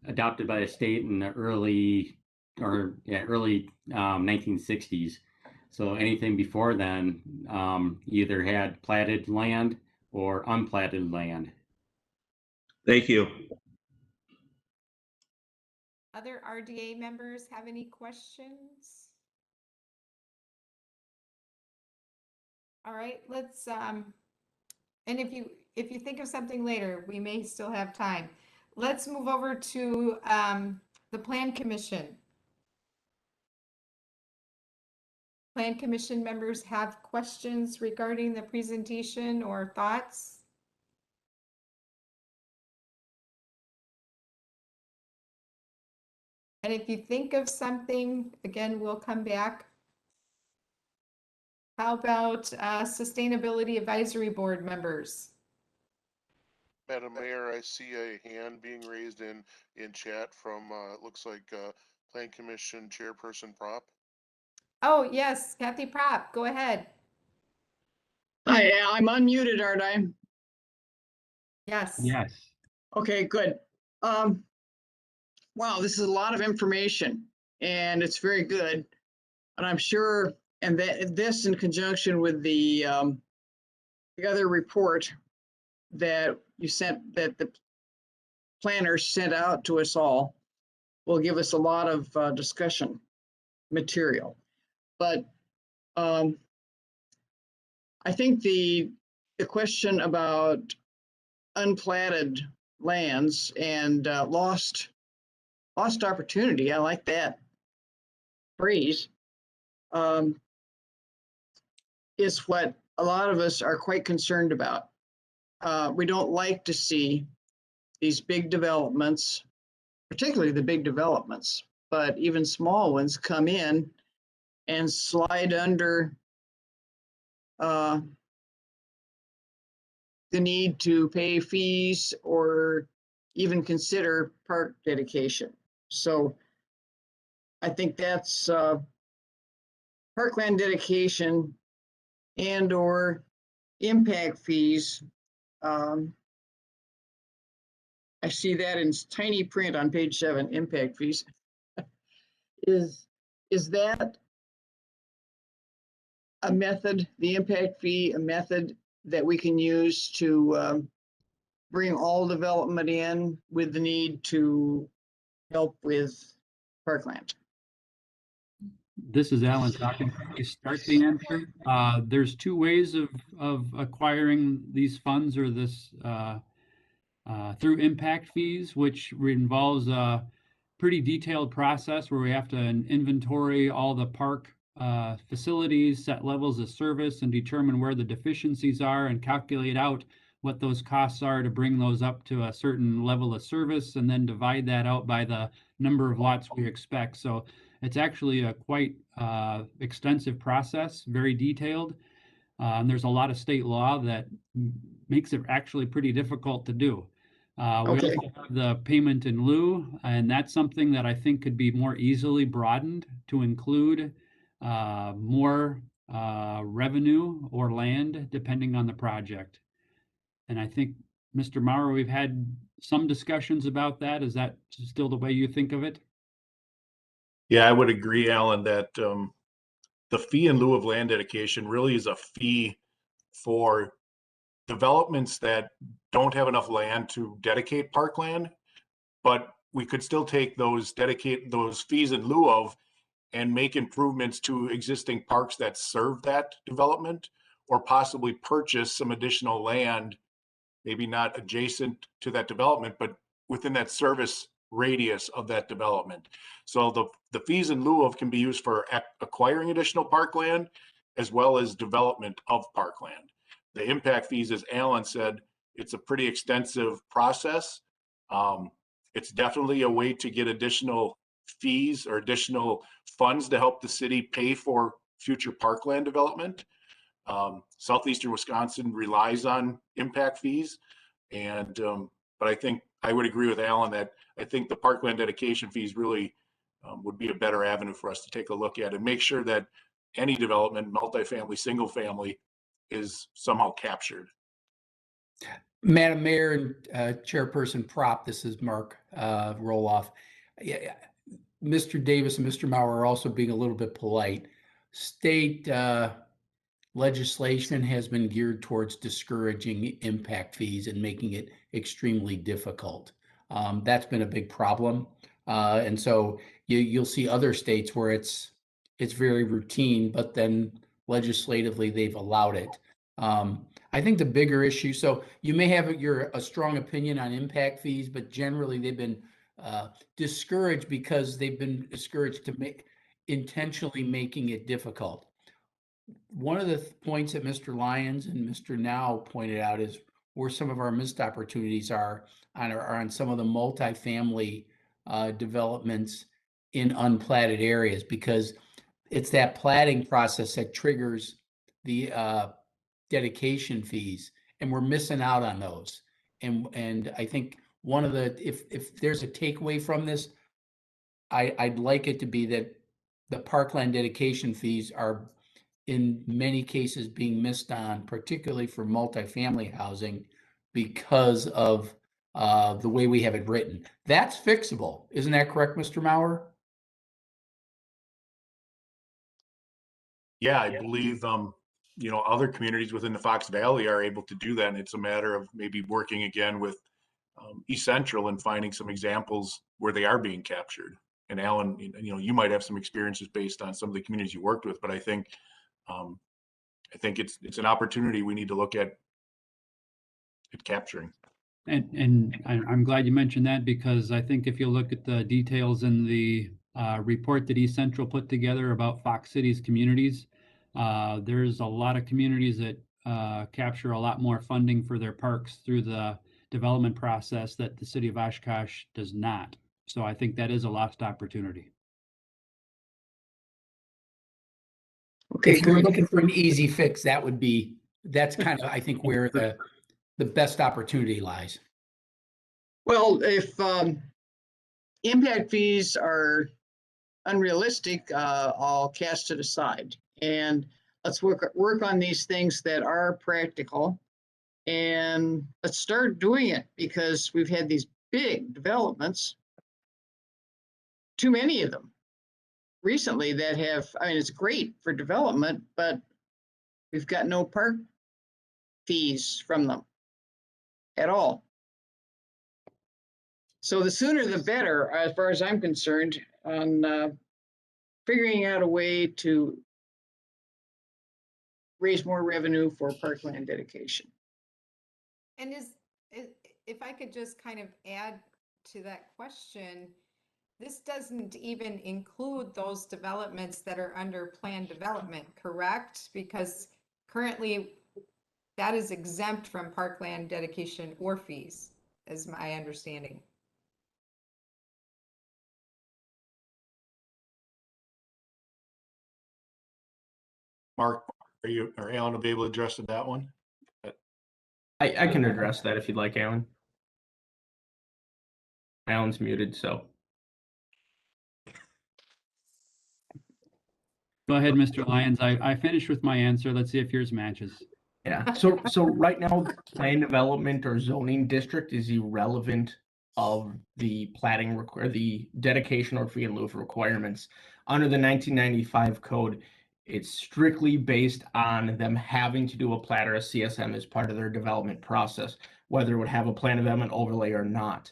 adopted by the state in the early 1960s. So anything before then either had platted land or unplatted land. Thank you. Other RDA members have any questions? All right, let's and if you think of something later, we may still have time. Let's move over to the Plan Commission. Plan Commission members have questions regarding the presentation or thoughts? And if you think of something, again, we'll come back. How about Sustainability Advisory Board members? Madam Mayor, I see a hand being raised in chat from, it looks like Plan Commission Chairperson Prop. Oh, yes, Kathy Prop, go ahead. Hi, I'm unmuted, aren't I? Yes. Yes. Okay, good. Wow, this is a lot of information and it's very good. And I'm sure, and that this in conjunction with the other report that you sent, that the planners sent out to us all, will give us a lot of discussion material. But I think the question about unplatted lands and lost opportunity, I like that phrase, is what a lot of us are quite concerned about. We don't like to see these big developments, particularly the big developments, but even small ones come in and slide under the need to pay fees or even consider park dedication. So I think that's Parkland dedication and or impact fees. I see that in tiny print on page 7, impact fees. Is that a method, the impact fee, a method that we can use to bring all development in with the need to help with parkland? This is Alan talking. To start the answer, there's two ways of acquiring these funds or this through impact fees, which involves a pretty detailed process where we have to inventory all the park facilities, set levels of service, and determine where the deficiencies are and calculate out what those costs are to bring those up to a certain level of service, and then divide that out by the number of lots we expect. So it's actually a quite extensive process, very detailed. And there's a lot of state law that makes it actually pretty difficult to do. We Okay. also have the payment in lieu, and that's something that I think could be more easily broadened to include more revenue or land, depending on the project. And I think, Mr. Maurer, we've had some discussions about that. Is that still the way you think of it? Yeah, I would agree, Alan, that the fee in lieu of land dedication really is a fee for developments that don't have enough land to dedicate parkland, but we could still take those fees in lieu of and make improvements to existing parks that serve that development, or possibly purchase some additional land, maybe not adjacent to that development, but within that service radius of that development. So the fees in lieu of can be used for acquiring additional parkland as well as development of parkland. The impact fees, as Alan said, it's a pretty extensive process. It's definitely a way to get additional fees or additional funds to help the city pay for future parkland development. Southeastern Wisconsin relies on impact fees, and but I think I would agree with Alan that I think the parkland dedication fees really would be a better avenue for us to take a look at and make sure that any development, multifamily, single family, is somehow captured. Madam Mayor and Chairperson Prop, this is Mark Roloff. Yeah, Mr. Davis and Mr. Mauer are also being a little bit polite. State legislation has been geared towards discouraging impact fees and making it extremely difficult. That's been a big problem. And so you'll see other states where it's very routine, but then legislatively they've allowed it. I think the bigger issue, so you may have a strong opinion on impact fees, but generally they've been discouraged because they've been discouraged to intentionally making it difficult. One of the points that Mr. Lyons and Mr. Now pointed out is where some of our missed opportunities are on some of the multifamily developments in unplatted areas, because it's that platting process that triggers the dedication fees, and we're missing out on those. And I think one of the, if there's a takeaway from this, I'd like it to be that the parkland dedication fees are in many cases being missed on, particularly for multifamily housing, because of the way we have it written. That's fixable. Isn't that correct, Mr. Mauer? Yeah, I believe, other communities within the Fox Valley are able to do that. And it's a matter of maybe working again with East Central and finding some examples where they are being captured. And Alan, you might have some experiences based on some of the communities you worked with, but I think it's an opportunity we need to look at capturing. And I'm glad you mentioned that, because I think if you look at the details in the report that East Central put together about Fox City's communities, there's a lot of communities that capture a lot more funding for their parks through the development process that the city of Oshkosh does not. So I think that is a lost opportunity. Okay, If you're good. looking for an easy fix, that's kind of, I think, where the best opportunity lies. Well, if impact fees are unrealistic, I'll cast it aside. And let's work on these things that are practical. And let's start doing it, because we've had these big developments, too many of them recently that have, it's great for development, but we've got no park fees from them at all. So the sooner the better, as far as I'm concerned, on figuring out a way to raise more revenue for parkland dedication. And if I could just kind of add to that question, this doesn't even include those developments that are under planned development, correct? Because currently that is exempt from parkland dedication or fees, is my understanding. Mark, or Alan will be able to address that one? I can address that if you'd like, Alan. Alan's muted, so. Go ahead, Mr. Lyons. I finished with my answer. Let's see if yours matches. Yeah, so right now, plan development or zoning district is irrelevant of the platting the dedication or fee in lieu of requirements. Under the 1995 code, It's strictly based on them having to do a plat or a CSM as part of their development process, whether it would have a plan development overlay or not.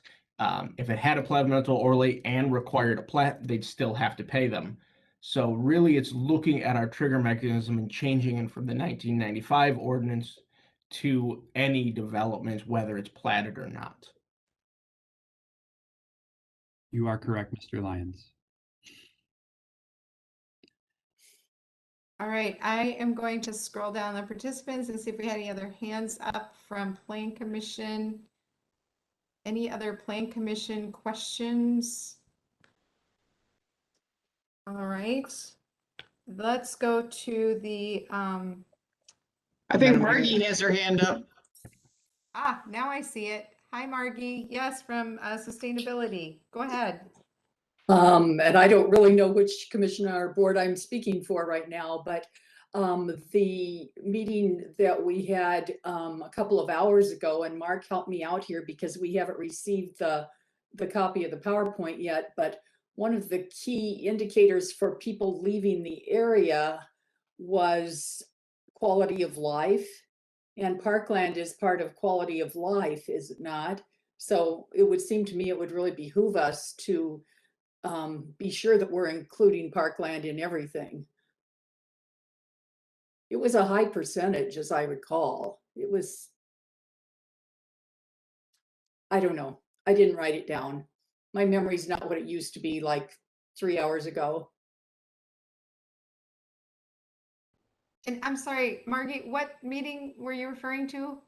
If it had a plan developmental overlay and required a plat, they'd still have to pay them. So really, it's looking at our trigger mechanism and changing it from the 1995 ordinance to any development, whether it's platted or not. You are correct, Mr. Lyons. All right, I am going to scroll down the participants and see if we had any other hands up from Plan Commission. Any other Plan Commission questions? All right, let's go to the, I think Margie has her hand up. now I see it. Hi, Margie. Yes, from Sustainability. Go ahead. And I don't really know which commission or board I'm speaking for right now, but the meeting that we had a couple of hours ago, and Mark helped me out here because we haven't received the copy of the PowerPoint yet, but one of the key indicators for people leaving the area was quality of life. And Parkland is part of quality of life, is it not? So it would seem to me it would really behoove us to be sure that we're including Parkland in everything. It was a high percentage, as I recall. It was, I don't know. I didn't write it down. My memory's not what it used to be like 3 hours ago. And I'm sorry, Margie, what meeting were you referring to?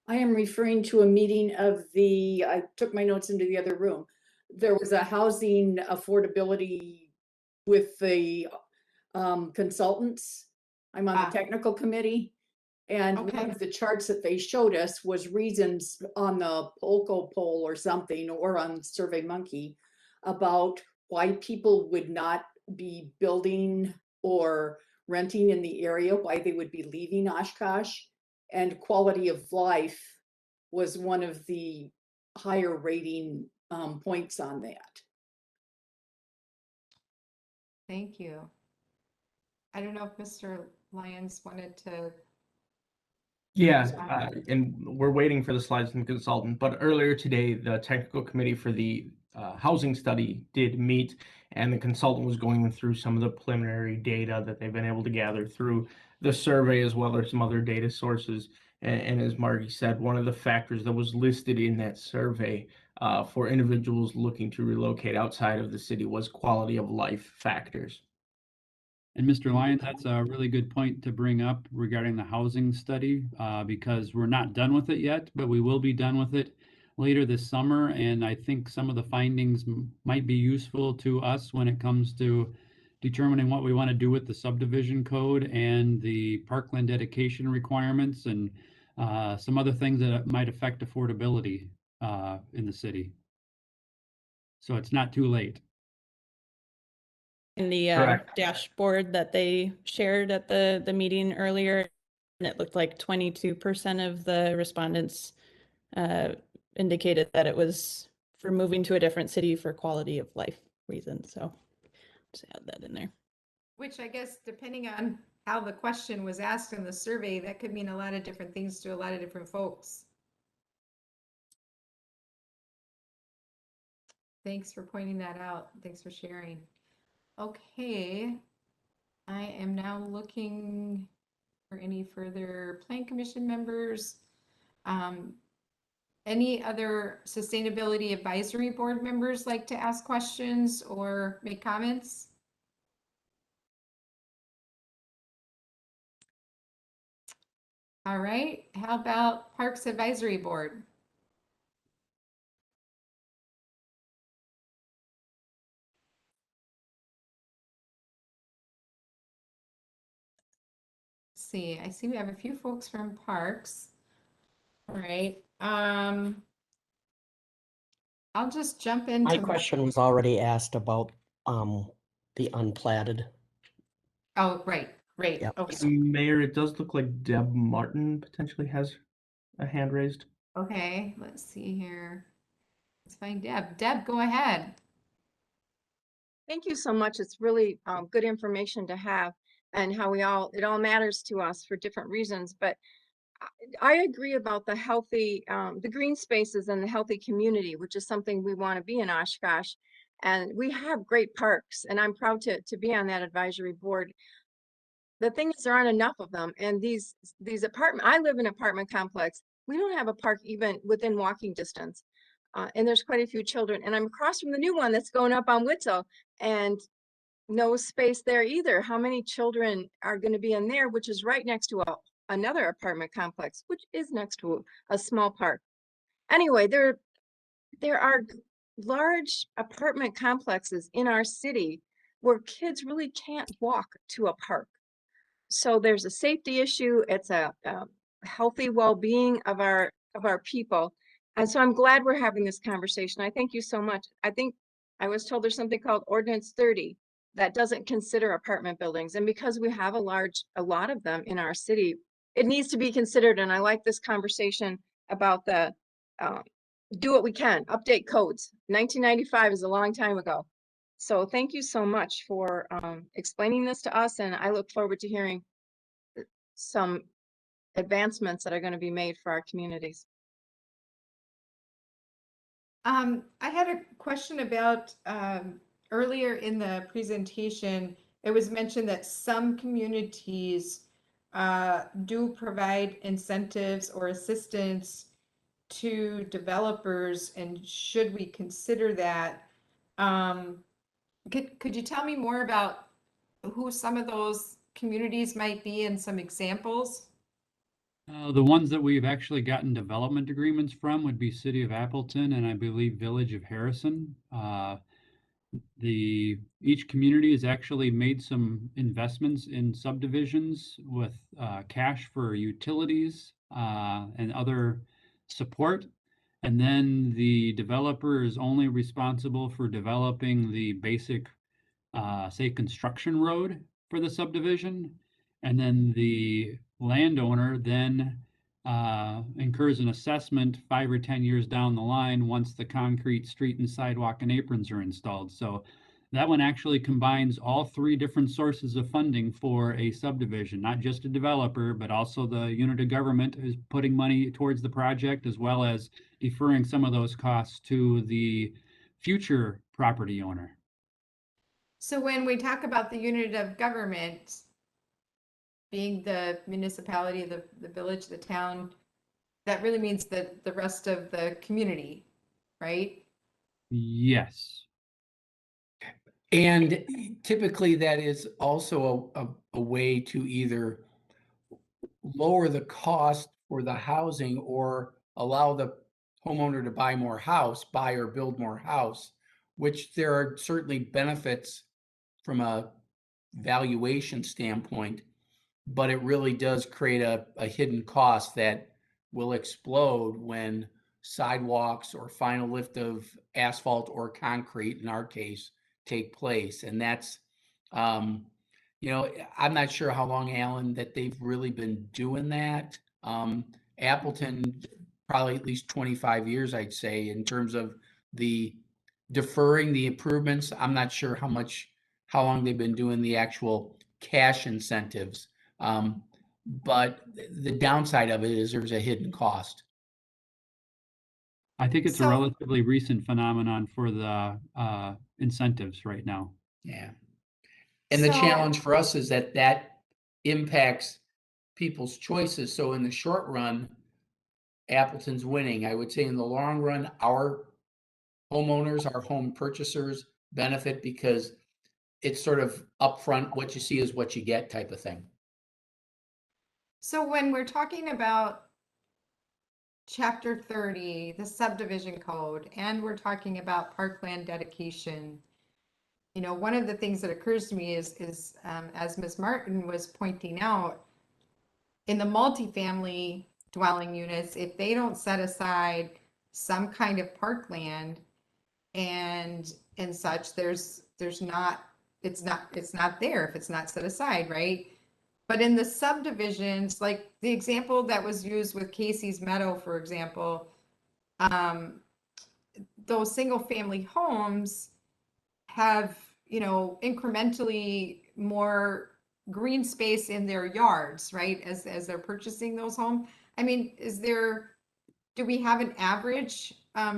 I am referring to a meeting of I took my notes into the other room. There was a housing affordability with the consultants. I'm on the technical committee. And Okay. one of the charts that they showed us was reasons on the Polko poll or something, or on SurveyMonkey, about why people would not be building or renting in the area, why they would be leaving Oshkosh. And quality of life was one of the higher rating points on that. Thank you. I don't know if Mr. Lyons wanted to. Yeah, and we're waiting for the slides from the consultant, but earlier today, the technical committee for the housing study did meet, and the consultant was going through some of the preliminary data that they've been able to gather through the survey, as well as some other data sources. And as Margie said, one of the factors that was listed in that survey for individuals looking to relocate outside of the city was quality of life factors. And Mr. Lyons, that's a really good point to bring up regarding the housing study, because we're not done with it yet, but we will be done with it later this summer. And I think some of the findings might be useful to us when it comes to determining what we want to do with the subdivision code and the Parkland dedication requirements, and some other things that might affect affordability in the city. So it's not too late. In the dashboard that they shared at the meeting earlier, and it looked like 22% of the respondents indicated that it was for moving to a different city for quality of life reasons. So just add that in there. Which I guess, depending on how the question was asked in the survey, that could mean a lot of different things to a lot of different folks. Thanks for pointing that out. Thanks for sharing. Okay, I am now looking for any further Plan Commission members. Any other Sustainability Advisory Board members like to ask questions or make comments? All right, how about Parks Advisory Board? See, I see we have a few folks from Parks. All right. I'll just jump into My question was already asked about the unplatted. Oh, right. Yep. Okay. Mayor, it does look like Deb Martin potentially has a hand raised. Okay, let's see here. Let's find Deb. Deb, go ahead. Thank you so much. It's really good information to have. and how it all matters to us for different reasons. But I agree about the healthy, the green spaces and the healthy community, which is something we want to be in Oshkosh. And we have great parks, and I'm proud to be on that advisory board. The thing is, there aren't enough of them. And these I live in an apartment complex. We don't have a park even within walking distance. And there's quite a few children. And I'm across from the new one that's going up on Witzel, and no space there either. How many children are going to be in there, which is right next to another apartment complex, which is next to a small park. Anyway, there are large apartment complexes in our city where kids really can't walk to a park. So there's a safety issue. It's a healthy well-being of our people. And so I'm glad we're having this conversation. I thank you so much. I think I was told there's something called Ordinance 30 that doesn't consider apartment buildings. And because we have a lot of them in our city, it needs to be considered. And I like this conversation about the do what we can, update codes. 1995 is a long time ago. So thank you so much for explaining this to us. And I look forward to hearing some advancements that are going to be made for our communities. I had a question about earlier in the presentation, it was mentioned that some communities do provide incentives or assistance to developers, and should we consider that? Could you tell me more about who some of those communities might be and some examples? The ones that we've actually gotten development agreements from would be City of Appleton and I believe Village of Harrison. Each community has actually made some investments in subdivisions with cash for utilities and other support. And then the developer is only responsible for developing the basic, say, construction road for the subdivision. And then the landowner then incurs an assessment 5 or 10 years down the line once the concrete street and sidewalk and aprons are installed. So that one actually combines all 3 different sources of funding for a subdivision, not just a developer, but also the unit of government is putting money towards the project, as well as deferring some of those costs to the future property owner. So when we talk about the unit of government being the municipality, the village, the town, that really means that the rest of the community, right? Yes. And typically that is also a way to either lower the cost for the housing or allow the homeowner to buy or build more house, which there are certainly benefits from a valuation standpoint, but it really does create a hidden cost that will explode when sidewalks or final lift of asphalt or concrete, in our case, take place. And that's, I'm not sure how long, Alan, that they've really been doing that. Appleton, probably at least 25 years, I'd say, in terms of the deferring the improvements. I'm not sure how long they've been doing the actual cash incentives. But the downside of it is there's a hidden cost. I think it's a So- relatively recent phenomenon for the incentives right now. Yeah. And the So- challenge for us is that impacts people's choices. So in the short run, Appleton's winning. I would say in the long run, our homeowners, our home purchasers benefit because it's sort of upfront, what you see is what you get type of thing. So when we're talking about Chapter 30, the subdivision code, and we're talking about Parkland dedication, one of the things that occurs to me is as Ms. Martin was pointing out, in the multifamily dwelling units, if they don't set aside some kind of parkland and such, it's not there if it's not set aside, right? But in the subdivisions, like the example that was used with Casey's Meadow, for example, those single family homes have, incrementally more green space in their yards, right? As they're purchasing those homes. I mean, do we have an average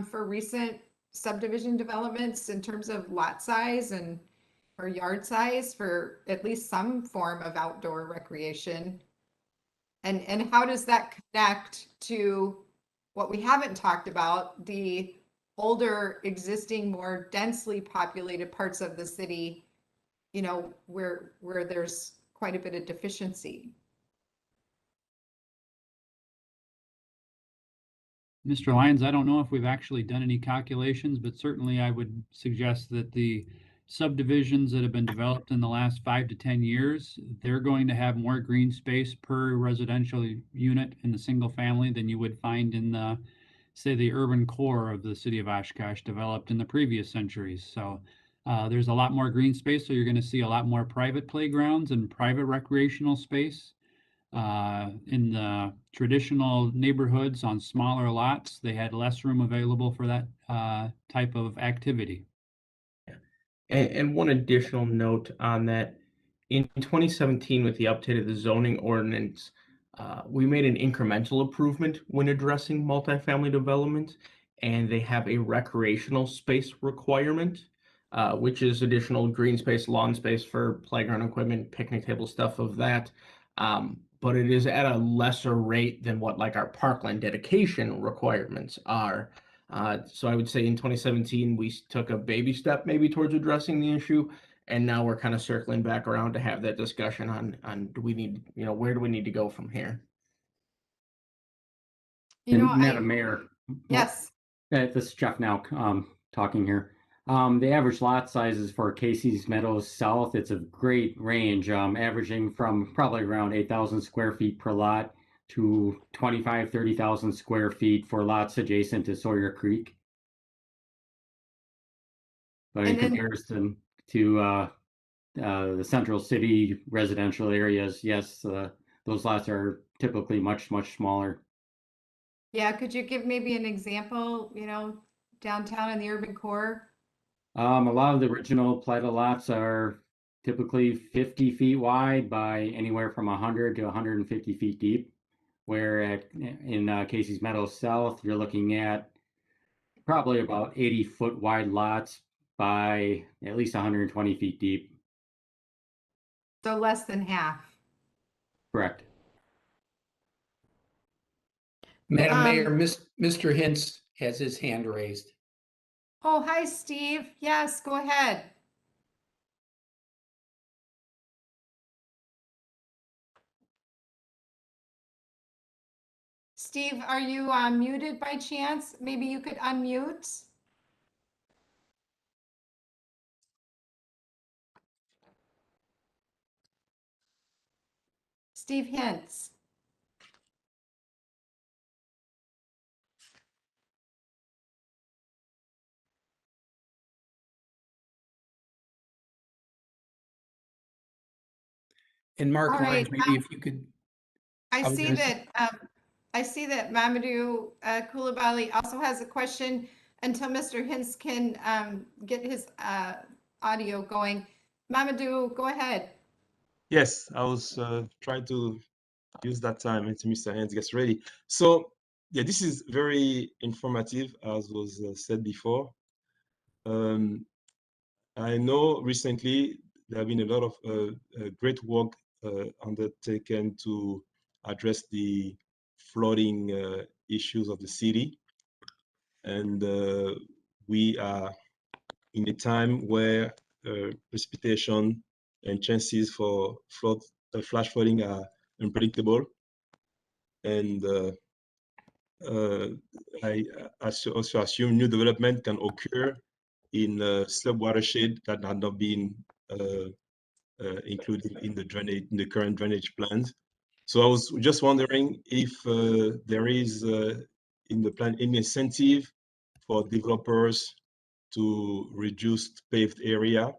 for recent subdivision developments in terms of lot size or yard size for at least some form of outdoor recreation? And how does that connect to what we haven't talked about, the older, existing, more densely populated parts of the city, you know, where there's quite a bit of deficiency? Mr. Lyons, I don't know if we've actually done any calculations, but certainly I would suggest that the subdivisions that have been developed in the last 5 to 10 years, they're going to have more green space per residential unit in the single family than you would find in the, say, the urban core of the city of Oshkosh developed in the previous centuries. So there's a lot more green space, so you're going to see a lot more private playgrounds and private recreational space. In the traditional neighborhoods on smaller lots, they had less room available for that type of activity. And one additional note on that, in 2017, with the update of the zoning ordinance, we made an incremental improvement when addressing multifamily development, and they have a recreational space requirement, which is additional green space, lawn space for playground equipment, picnic table, stuff of that. But it is at a lesser rate than what like our Parkland dedication requirements are. So I would say in 2017, we took a baby step maybe towards addressing the issue. And now we're kind of circling back around to have that discussion on do we need, you know, where do we need to go from here? You know, Madam Mayor. yes. This is Jeff now talking here. The average lot sizes for Casey's Meadows South, it's a great range, averaging from probably around 8,000 square feet per lot to 30,000 square feet for lots adjacent to Sawyer Creek. But in comparison to the central city residential areas, yes, those lots are typically much smaller. Yeah, could you give maybe an example, you know, downtown in the urban core? A lot of the original Plat lots are typically 50 feet wide by anywhere from 100 to 150 feet deep. Where in Casey's Meadows South, you're looking at probably about 80-foot wide lots by at least 120 feet deep. So less than half. Correct. Madam Mayor, Mr. Hintz has his hand raised. Oh, hi, Steve. Yes, go ahead. Steve, are you muted by chance? Maybe you could unmute. Steve Hintz. And Mark All right, Lyons, maybe if you could. I was see gonna that Mamadou Koulibaly also has a question until Mr. Hintz can get his audio going. Mamadou, go ahead. Yes, I was trying to use that time until Mr. Hintz gets ready. So, yeah, this is very informative, as was said before. I know recently there have been a lot of great work undertaken to address the flooding issues of the city. And we are in a time where precipitation and chances for flash flooding are unpredictable. And I also assume new development can occur in sub-watershed that had not been included in the current drainage plans. So I was just wondering if there is in the plan any incentive for developers to reduce paved area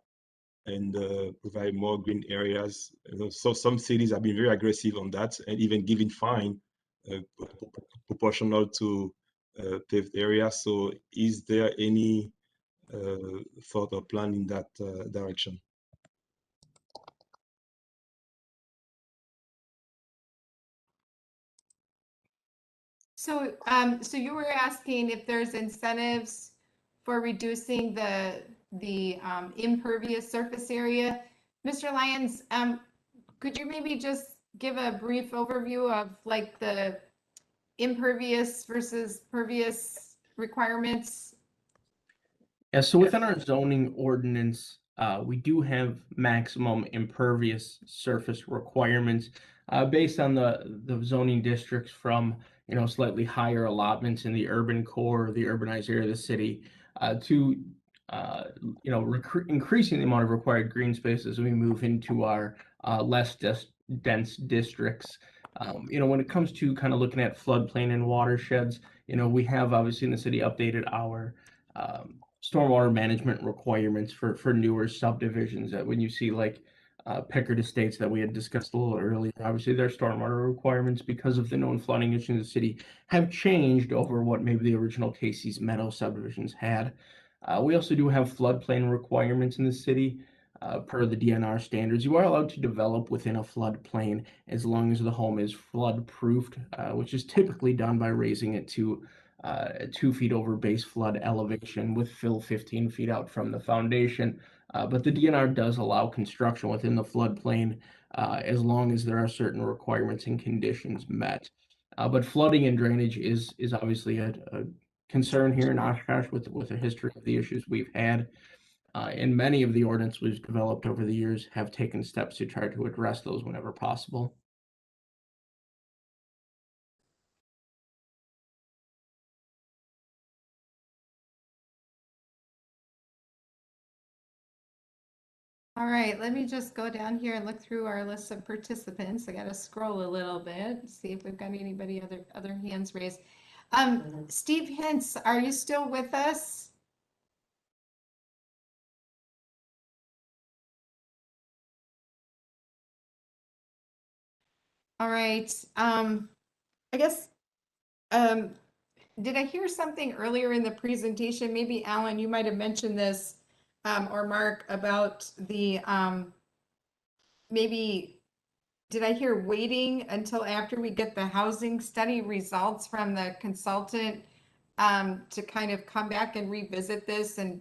and provide more green areas. So some cities have been very aggressive on that and even giving fine proportional to paved area. So is there any thought or plan in that direction? So, so you were asking if there's incentives for reducing the impervious surface area. Mr. Lyons, could you maybe just give a brief overview of like the impervious versus pervious requirements? Yeah, so within our zoning ordinance, we do have maximum impervious surface requirements based on the zoning districts from, slightly higher allotments in the urban core, the urbanized area of the city, to, increasing the amount of required green space as we move into our less dense districts. When it comes to kind of looking at floodplain and watersheds, we have obviously in the city updated our stormwater management requirements for newer subdivisions. That when you see like Pickard Estates that we had discussed a little earlier, obviously their stormwater requirements, because of the known flooding issues in the city, have changed over what maybe the original Casey's Meadows subdivisions had. We also do have floodplain requirements in the city. Per the DNR standards, you are allowed to develop within a floodplain as long as the home is flood proofed, which is typically done by raising it to 2 feet over base flood elevation with fill 15 feet out from the foundation. But the DNR does allow construction within the floodplain as long as there are certain requirements and conditions met. But flooding and drainage is obviously a concern here in Oshkosh with the history of the issues we've had. And many of the ordinances we've developed over the years have taken steps to try to address those whenever possible. All right, let me just go down here and look through our list of participants. I got to scroll a little bit, see if we've got anybody other hands raised. Steve Hintz, are you still with us? All right. I guess, did I hear something earlier in the presentation? Maybe Alan, you might have mentioned this, or Mark, about the, maybe, did I hear waiting until after we get the housing study results from the consultant, to kind of come back and revisit this, and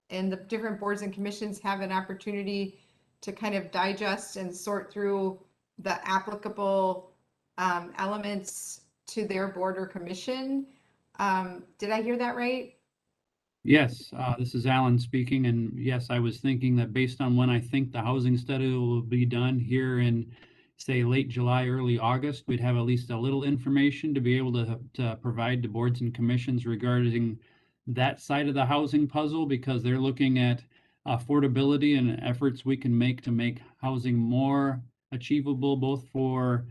the different boards and commissions have an opportunity to kind of digest and sort through the applicable elements to their board or commission? Did I hear that right? Yes, this is Alan speaking, and yes, I was thinking that based on when I think the housing study will be done here in, say, late July, early August, we'd have at least a little information to be able to provide to boards and commissions regarding that side of the housing puzzle, because they're looking at affordability and efforts we can make to make housing more achievable, both for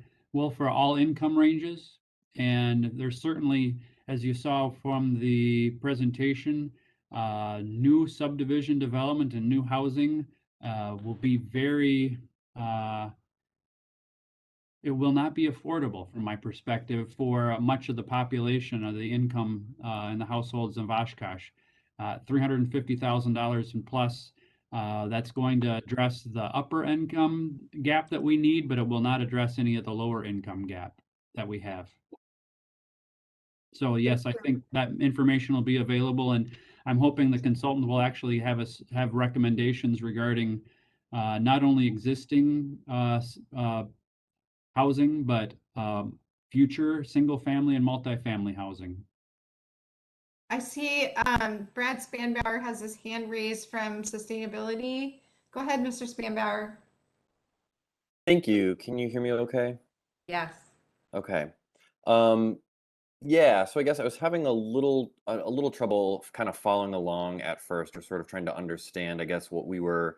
all income ranges. And there's certainly, as you saw from the presentation, new subdivision development and new housing will be very, it will not be affordable from my perspective for much of the population of the income in the households of Oshkosh. $350,000 and plus, that's going to address the upper income gap that we need, but it will not address any of the lower income gap that we have. So yes, I think that information will be available, and I'm hoping the consultant will actually have recommendations regarding not only existing housing, but future single family and multifamily housing. I see Brad Spanbauer has his hand raised from Sustainability. Go ahead, Mr. Spanbauer. Thank you. Can you hear me okay? Yes. Okay. Yeah, so I guess I was having a little trouble kind of following along at first, or sort of trying to understand, I guess, what we were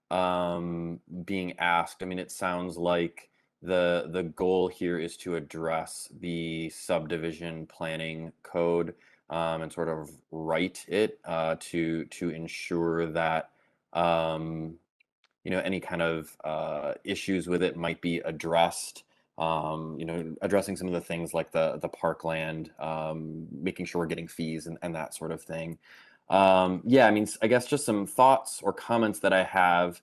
being asked. I mean, it sounds like the goal here is to address the subdivision planning code and sort of write it to ensure that any kind of issues with it might be addressed. Addressing some of the things like the parkland, making sure we're getting fees and that sort of thing. Yeah, I mean, I guess just some thoughts or comments that I have,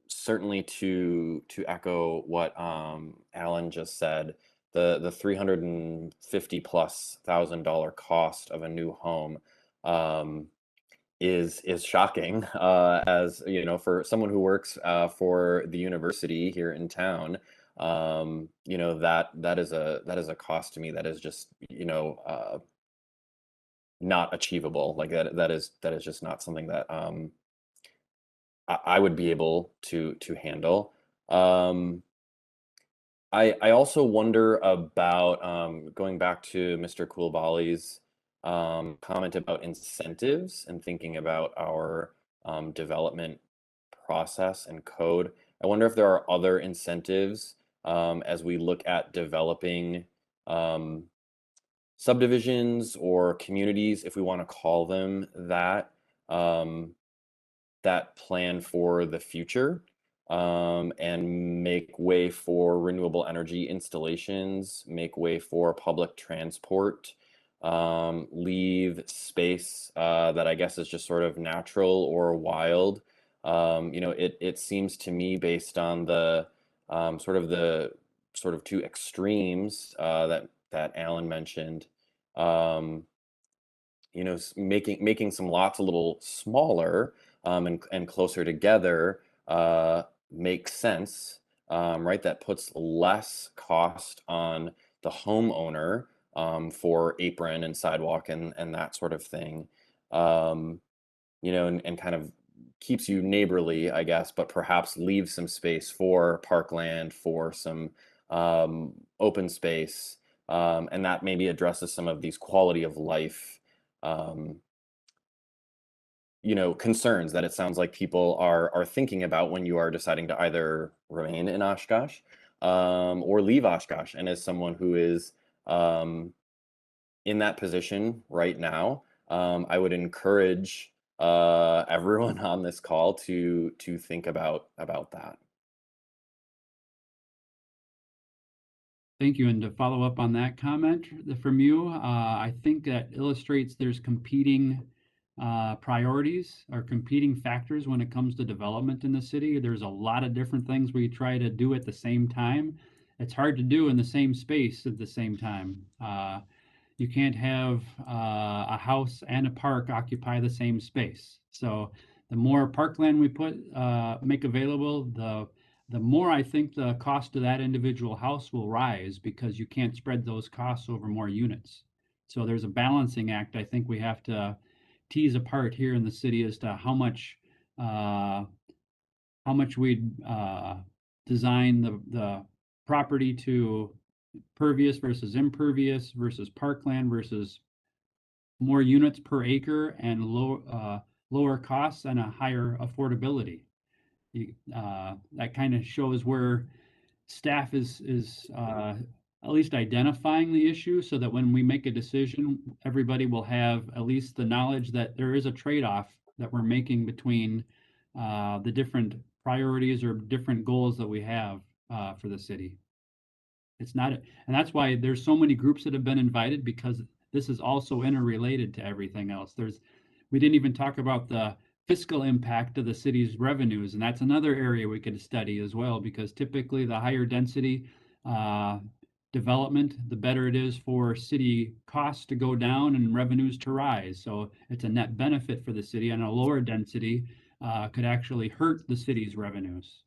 certainly to echo what Alan just said. the $350,000+ cost of a new home is shocking, as you know, for someone who works for the university here in town. You know, that is a cost to me that is just, you know, not achievable. Like that is just not something that I would be able to handle. I also wonder about going back to Mr. Kulbali's comment about incentives and thinking about our development process and code. I wonder if there are other incentives as we look at developing subdivisions or communities, if we want to call them that, that plan for the future, and make way for renewable energy installations, make way for public transport, leave space that I guess is just sort of natural or wild. You know, it seems to me, based on the sort of two extremes that Alan mentioned, you know, making some lots a little smaller and closer together makes sense, right? That puts less cost on the homeowner for apron and sidewalk and that sort of thing, you know, and kind of keeps you neighborly, I guess, but perhaps leaves some space for parkland, for some open space, and that maybe addresses some of these quality of life you know, concerns that it sounds like people are thinking about when you are deciding to either remain in Oshkosh or leave Oshkosh. And as someone who is in that position right now, I would encourage everyone on this call to think about that. Thank you. And to follow up on that comment from you, I think that illustrates there's competing priorities or competing factors when it comes to development in the city. There's a lot of different things we try to do at the same time. It's hard to do in the same space at the same time. You can't have a house and a park occupy the same space. So the more parkland we make available, the more I think the cost of that individual house will rise, because you can't spread those costs over more units. So there's a balancing act I think we have to tease apart here in the city as to how much we design the property to pervious versus impervious versus parkland versus more units per acre and lower costs and a higher affordability. That kind of shows where staff is at least identifying the issue, so that when we make a decision, everybody will have at least the knowledge that there is a trade-off that we're making between the different priorities or different goals that we have for the city. It's not, and that's why there's so many groups that have been invited, because this is also interrelated to everything else. We didn't even talk about the fiscal impact of the city's revenues, and that's another area we could study as well, because typically the higher density development, the better it is for city costs to go down and revenues to rise. So it's a net benefit for the city, and a lower density could actually hurt the city's revenues.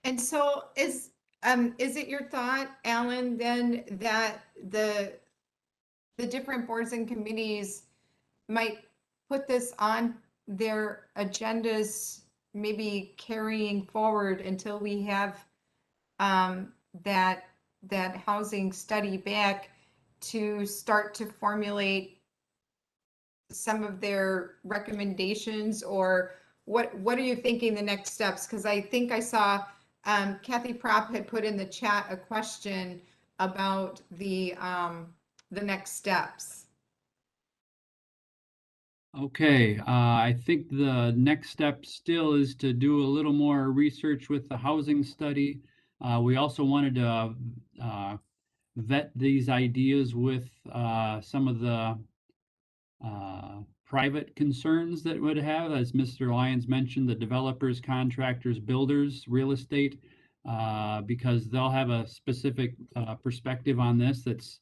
And so is it your thought, Alan, then that the different boards and committees might put this on their agendas, maybe carrying forward until we have that housing study back, to start to formulate some of their recommendations? Or what are you thinking the next steps? Because I think I saw Kathy Propp had put in the chat a question about the next steps. Okay, I think the next step still is to do a little more research with the housing study. We also wanted to vet these ideas with some of the private concerns that would have, as Mr. Lyons mentioned, the developers, contractors, builders, real estate. because they'll have a specific perspective on this that's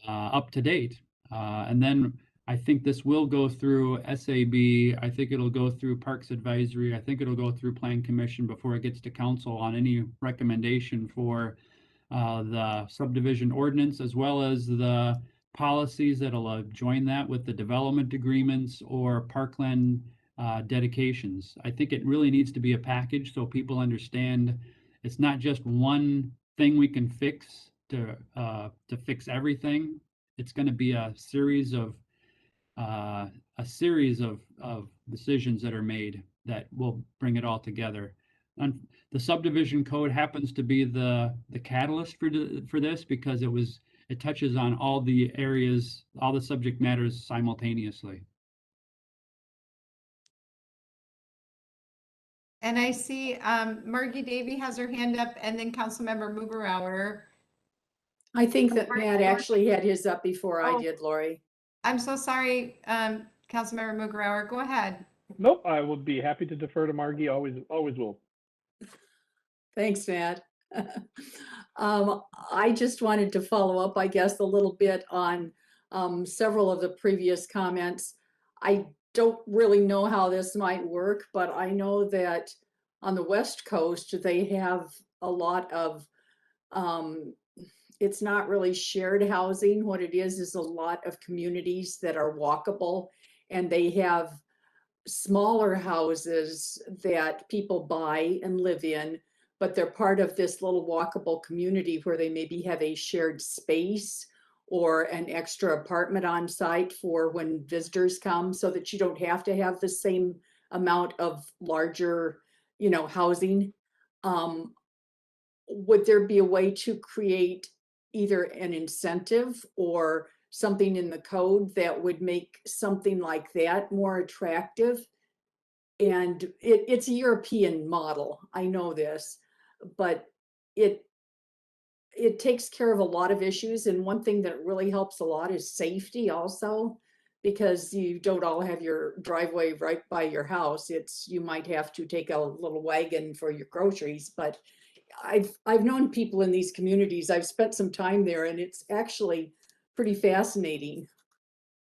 up to date. And then I think this will go through SAB. I think it'll go through Parks Advisory. I think it'll go through Plan Commission before it gets to council on any recommendation for the subdivision ordinance, as well as the policies that'll join that with the development agreements or Parkland dedications. I think it really needs to be a package so people understand it's not just one thing we can fix to fix everything. It's going to be a series of decisions that are made that will bring it all together. And the subdivision code happens to be the catalyst for this because it touches on all the areas, all the subject matters simultaneously. And I see Margie Davy has her hand up, and then Councilmember Mugarauer. I think that Matt actually had his up before I Oh. did, Lori. I'm so sorry, Councilmember Mugarauer, go ahead. Nope, I will be happy to defer to Margie, always will. Thanks, Matt. I just wanted to follow up, I guess, a little bit on several of the previous comments. I don't really know how this might work, but I know that on the West Coast, they have a lot of, it's not really shared housing. What it is a lot of communities that are walkable, and they have smaller houses that people buy and live in, but they're part of this little walkable community where they maybe have a shared space or an extra apartment on site for when visitors come, so that you don't have to have the same amount of larger, housing. Would there be a way to create either an incentive or something in the code that would make something like that more attractive? And it's a European model, I know this, but it takes care of a lot of issues. And one thing that really helps a lot is safety also, because you don't all have your driveway right by your house. You might have to take a little wagon for your groceries, but I've known people in these communities. I've spent some time there, and it's actually pretty fascinating.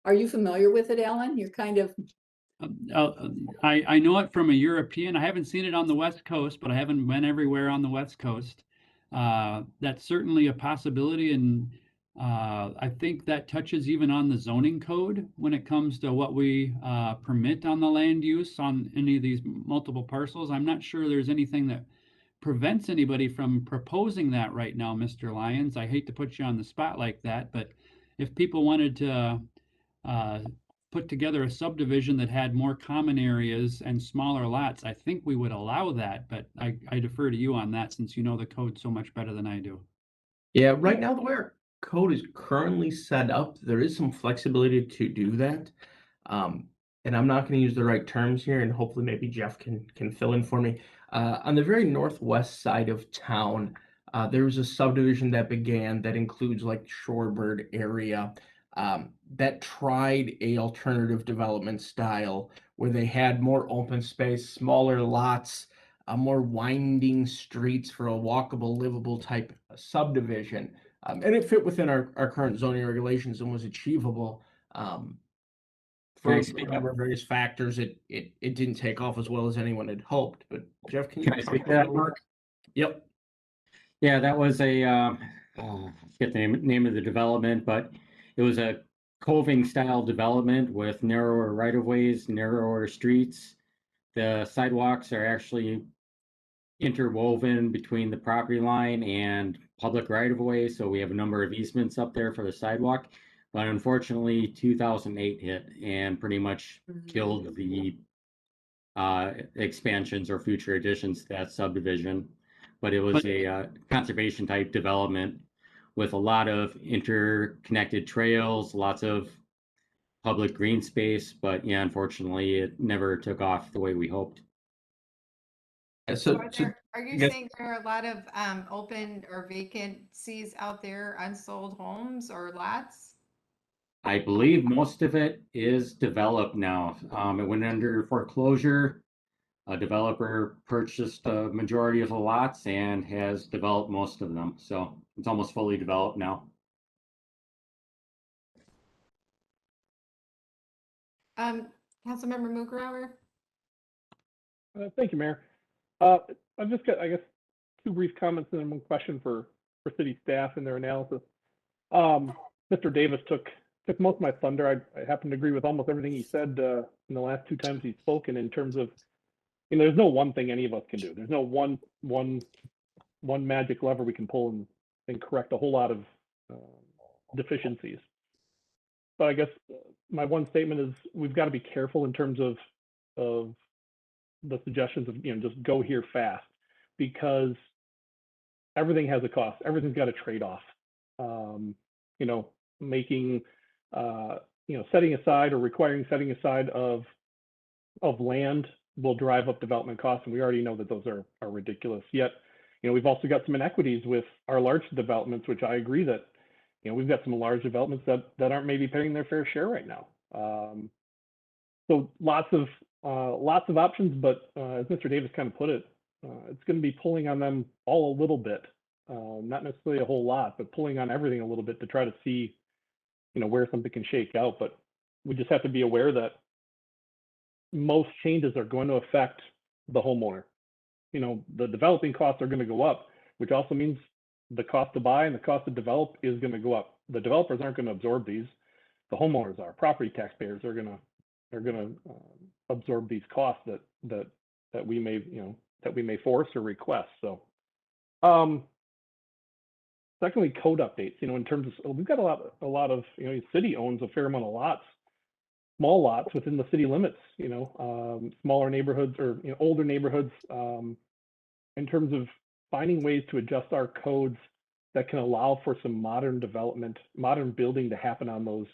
Are you familiar with it, Alan? You're kind of. I know it from a European. I haven't seen it on the West Coast, but I haven't been everywhere on the West Coast. That's certainly a possibility, and I think that touches even on the zoning code when it comes to what we permit on the land use on any of these multiple parcels. I'm not sure there's anything that prevents anybody from proposing that right now, Mr. Lyons. I hate to put you on the spot like that, but if people wanted to put together a subdivision that had more common areas and smaller lots, I think we would allow that, but I defer to you on that since you know the code so much better than I do. Yeah, right now the way our code is currently set up, there is some flexibility to do that. And I'm not going to use the right terms here, and hopefully maybe Jeff can fill in for me. On the very northwest side of town, there was a subdivision that began that includes like Shorebird area that tried a alternative development style where they had more open space, smaller lots, more winding streets for a walkable, livable type subdivision. And it fit within our current zoning regulations and was achievable. For a number of various factors, it didn't take off as well as anyone had hoped. But Jeff, can I speak to that, Mark? Yep. Yeah, that was I forget the name of the development, but it was a coving style development with narrower right of ways, narrower streets. The sidewalks are actually interwoven between the property line and public right of way. So we have a number of easements up there for the sidewalk. But unfortunately, 2008 hit and pretty much killed the expansions or future additions to that subdivision. But it was a conservation type development with a lot of interconnected trails, lots of public green space. But yeah, unfortunately, it never took off the way we hoped. So are you saying there are a lot of open or vacancies out there, unsold homes or lots? I believe most of it is developed now. It went under foreclosure A developer purchased a majority of the lots and has developed most of them. So it's almost fully developed now. Councilmember Mugrauer? Thank you, Mayor. I've just got, I guess, two brief comments and then one question for city staff and their analysis. Mr. Davis took most of my thunder. I happen to agree with almost everything he said in the last two times he's spoken in terms of, you know, there's no one thing any of us can do. There's no one magic lever we can pull and correct a whole lot of deficiencies. But I guess my one statement is we've got to be careful in terms of the suggestions of, you know, just go here fast, because everything has a cost. Everything's got a trade-off. You know, making, you know, setting aside or requiring setting aside of land will drive up development costs, and we already know that those are ridiculous. Yet, you know, we've also got some inequities with our large developments, which I agree that, you know, we've got some large developments that aren't maybe paying their fair share right now. So lots of options, but as Mr. Davis kind of put it, it's going to be pulling on them all a little bit, not necessarily a whole lot, but pulling on everything a little bit to try to see, you know, where something can shake out. But we just have to be aware that most changes are going to affect the homeowner. You know, the developing costs are going to go up, which also means the cost to buy and the cost to develop is going to go up. The developers aren't going to absorb these. The homeowners are. Property taxpayers are going to absorb these costs that we may, you know, that we may force or request. So, secondly, code updates. You know, in terms of, we've got a lot of, you know, the city owns a fair amount of lots, small lots within the city limits. You know, smaller neighborhoods or, you know, older neighborhoods. In terms of finding ways to adjust our codes that can allow for some modern development, modern building to happen on those.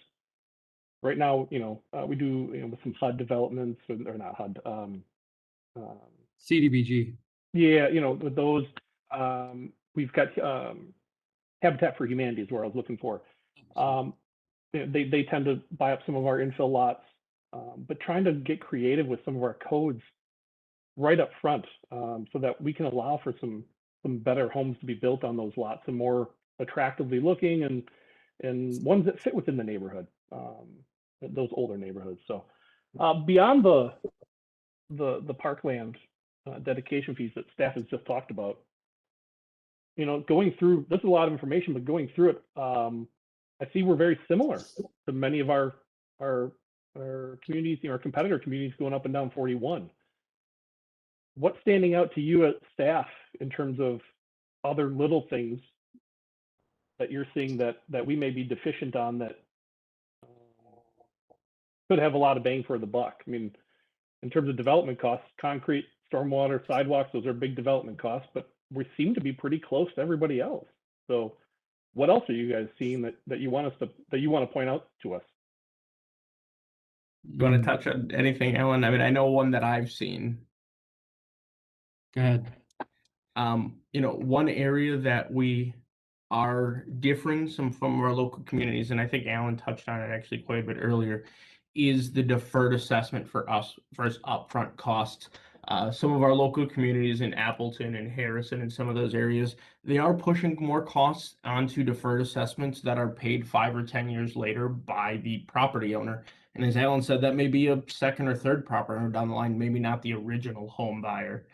Right now, you know, we do, you know, with some HUD developments, or not HUD, CDBG. yeah, you know, with those, we've got Habitat for Humanity is where I was looking for. They tend to buy up some of our infill lots, but trying to get creative with some of our codes right up front, so that we can allow for some better homes to be built on those lots, and more attractively looking, and ones that fit within the neighborhood, those older neighborhoods. So beyond the parkland dedication fees that staff has just talked about, you know, going through, this is a lot of information, but going through it, I see we're very similar to many of our communities, you know, our competitor communities going up and down 41. What's standing out to you as staff in terms of other little things that you're seeing that we may be deficient on, that could have a lot of bang for the buck? I mean, in terms of development costs, concrete, stormwater, sidewalks, those are big development costs, but we seem to be pretty close to everybody else. So what else are you guys seeing that you want to point out to us? You want to touch on anything, Ellen? I mean, I know one that I've seen. Go ahead. You know, one area that we are different from our local communities, and I think Alan touched on it actually quite a bit earlier, is the deferred assessment for us versus upfront costs. Some of our local communities in Appleton and Harrison and some of those areas, they are pushing more costs onto deferred assessments that are paid 5 or 10 years later by the property owner. And as Alan said, that may be a second or third property owner down the line, maybe not the original home buyer.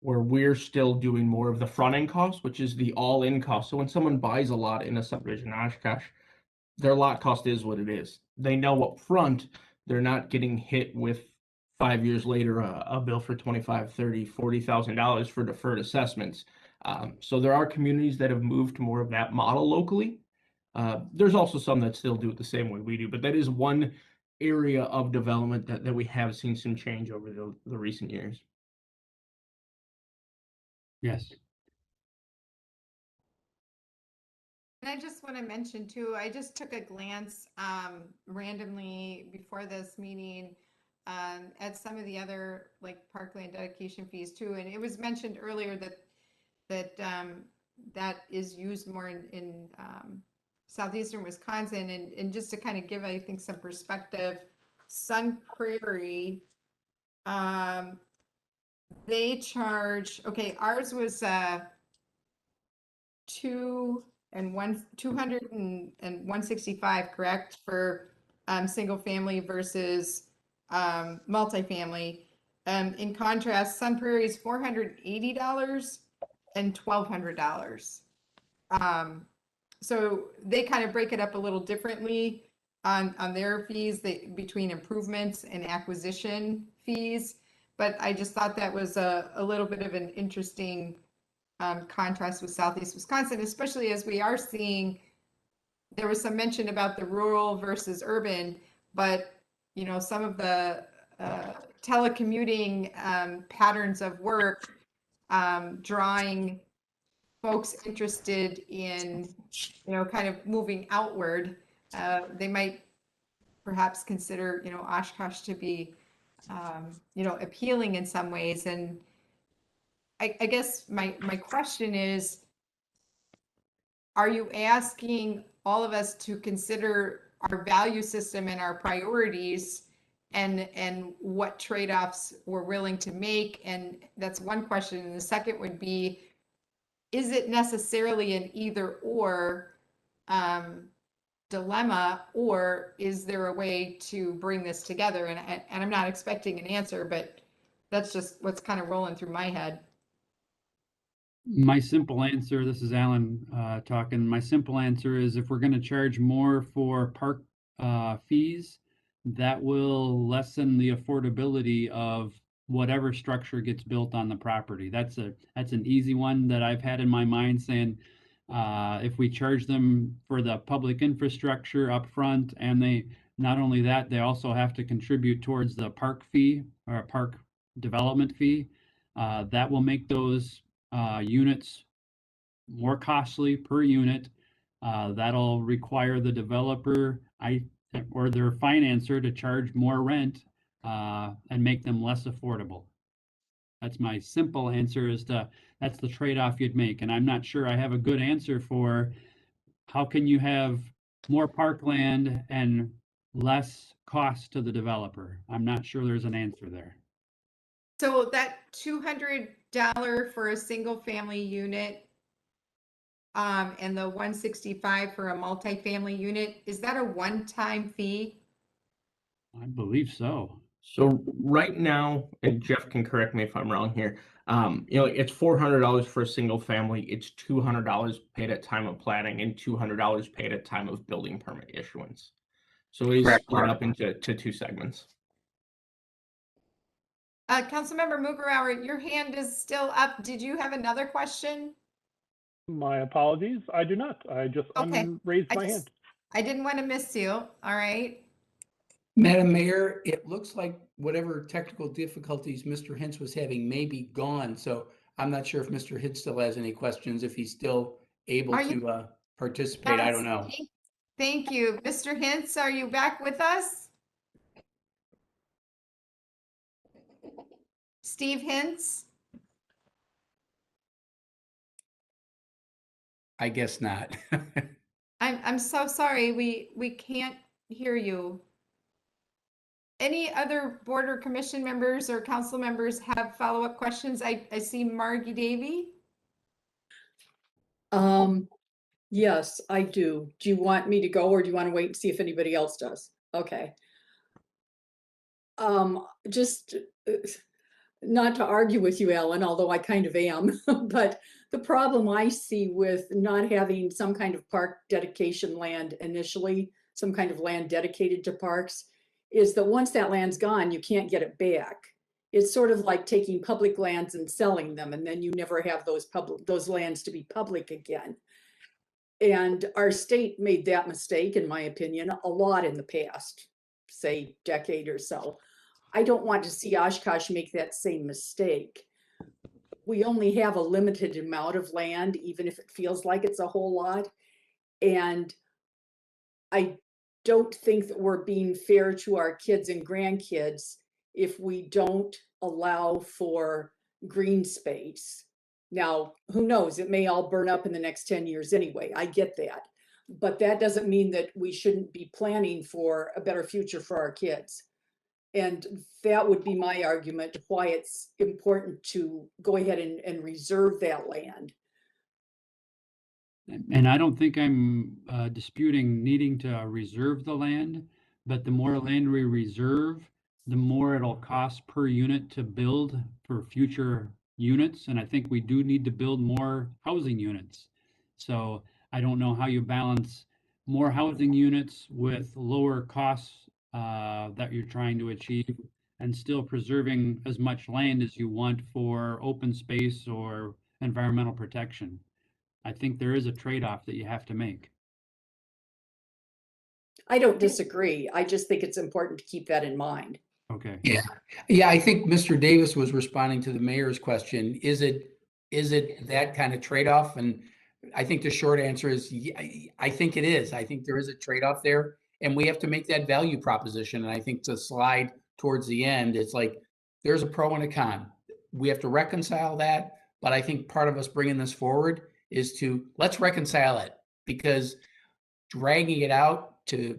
Where we're still doing more of the front end cost, which is the all-in cost. So when someone buys a lot in a subdivision in Oshkosh, their lot cost is what it is. They know up front they're not getting hit with 5 years later a bill for $25,000, $30,000, $40,000 for deferred assessments. So there are communities that have moved to more of that model locally. There's also some that still do it the same way we do, but that is one area of development that we have seen some change over the recent years. Yes. And I just want to mention too, I just took a glance randomly before this meeting at some of the other like Parkland dedication fees too. And it was mentioned earlier that that is used more in southeastern Wisconsin. And just to kind of give, I think, some perspective, Sun Prairie they charge, okay, ours was 200 and 165, correct, for single family versus multifamily. In contrast, Sun Prairie is $480 and $1,200. So they kind of break it up a little differently on their fees, between improvements and acquisition fees. But I just thought that was a little bit of an interesting contrast with Southeast Wisconsin, especially as we are seeing, there was some mention about the rural versus urban, but you know, some of the telecommuting patterns of work drawing folks interested in, you know, kind of moving outward. They might perhaps consider, you know, Oshkosh to be, you know, appealing in some ways. And I guess my question is, are you asking all of us to consider our value system and our priorities and what trade-offs we're willing to make? And that's one question. And the second would be, is it necessarily an either or dilemma, or is there a way to bring this together? And I'm not expecting an answer, but that's just what's kind of rolling through my head. My simple answer, this is Alan talking. My simple answer is, if we're going to charge more for park fees, that will lessen the affordability of whatever structure gets built on the property. That's an easy one that I've had in my mind, saying if we charge them for the public infrastructure up front, and they, not only that, they also have to contribute towards the park fee or park development fee, that will make those units more costly per unit. That'll require the developer or their financer to charge more rent and make them less affordable. That's my simple answer, is that's the trade-off you'd make. And I'm not sure I have a good answer for how can you have more parkland and less cost to the developer. I'm not sure there's an answer there. So that $200 for a single family unit and the $165 for a multifamily unit, is that a one-time fee? I believe so. So right now, and Jeff can correct me if I'm wrong here, you know, it's $400 for a single family. It's $200 paid at time of planning and $200 paid at time of building permit issuance. So it is split up into two segments. Councilmember Mugarauer, your hand is still up. Did you have another question? My apologies. I do not. I just raised my hand. I didn't want to miss you. All right. Madam Mayor, it looks like whatever technical difficulties Mr. Hintz was having may be gone. So I'm not sure if Mr. Hintz still has any questions, if he's still able to participate. I don't know. Thank you. Mr. Hintz, are you back with us? Steve Hintz? I guess not. I'm so sorry. We can't hear you. Any other board or commission members or council members have follow-up questions? I see Margie Davy. Yes, I do. Do you want me to go, or do you want to wait and see if anybody else does? Okay. Just not to argue with you, Alan, although I kind of am, but the problem I see with not having some kind of park dedication land initially, some kind of land dedicated to parks, is that once that land's gone, you can't get it back. It's sort of like taking public lands and selling them, and then you never have those lands to be public again. And our state made that mistake, in my opinion, a lot in the past, say decade or so. I don't want to see Oshkosh make that same mistake. We only have a limited amount of land, even if it feels like it's a whole lot. And I don't think that we're being fair to our kids and grandkids if we don't allow for green space. Now, who knows? It may all burn up in the next 10 years anyway. I get that. But that doesn't mean that we shouldn't be planning for a better future for our kids. And that would be my argument why it's important to go ahead and reserve that land. And I don't think I'm disputing needing to reserve the land, but the more land we reserve, the more it'll cost per unit to build for future units. And I think we do need to build more housing units. So I don't know how you balance more housing units with lower costs that you're trying to achieve and still preserving as much land as you want for open space or environmental protection. I think there is a trade-off that you have to make. I don't disagree. I just think it's important to keep that in mind. Okay. Yeah. Yeah, I think Mr. Davis was responding to the mayor's question. Is it that kind of trade-off? And I think the short answer is, I think it is. I think there is a trade-off there, and we have to make that value proposition. And I think the slide towards the end, it's like, there's a pro and a con. We have to reconcile that. But I think part of us bringing this forward is to, let's reconcile it, because dragging it out to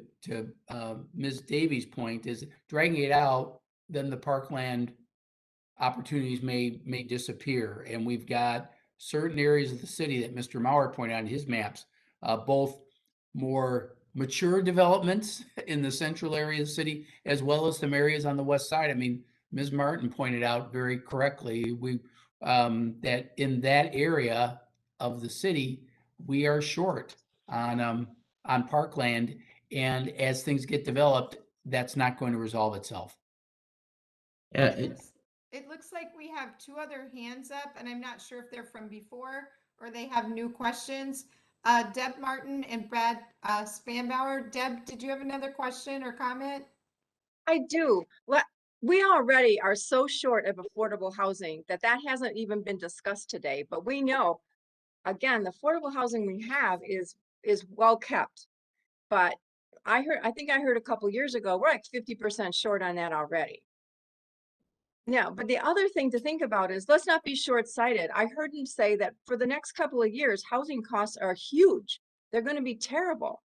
Ms. Davies' point is dragging it out, then the parkland opportunities may disappear. And we've got certain areas of the city that Mr. Mauer pointed out in his maps, both more mature developments in the central area of the city, as well as some areas on the west side. I mean, Ms. Martin pointed out very correctly, that in that area of the city, we are short on parkland. And as things get developed, that's not going to resolve itself. It looks like we have two other hands up, and I'm not sure if they're from before or they have new questions. Deb Martin and Brad Spanbauer. Deb, did you have another question or comment? I do. We already are so short of affordable housing that hasn't even been discussed today, but we know, again, the affordable housing we have is well kept. But I think I heard a couple years ago, we're like 50% short on that already. Yeah, but the other thing to think about is, let's not be short-sighted. I heard him say that for the next couple of years, housing costs are huge. They're going to be terrible.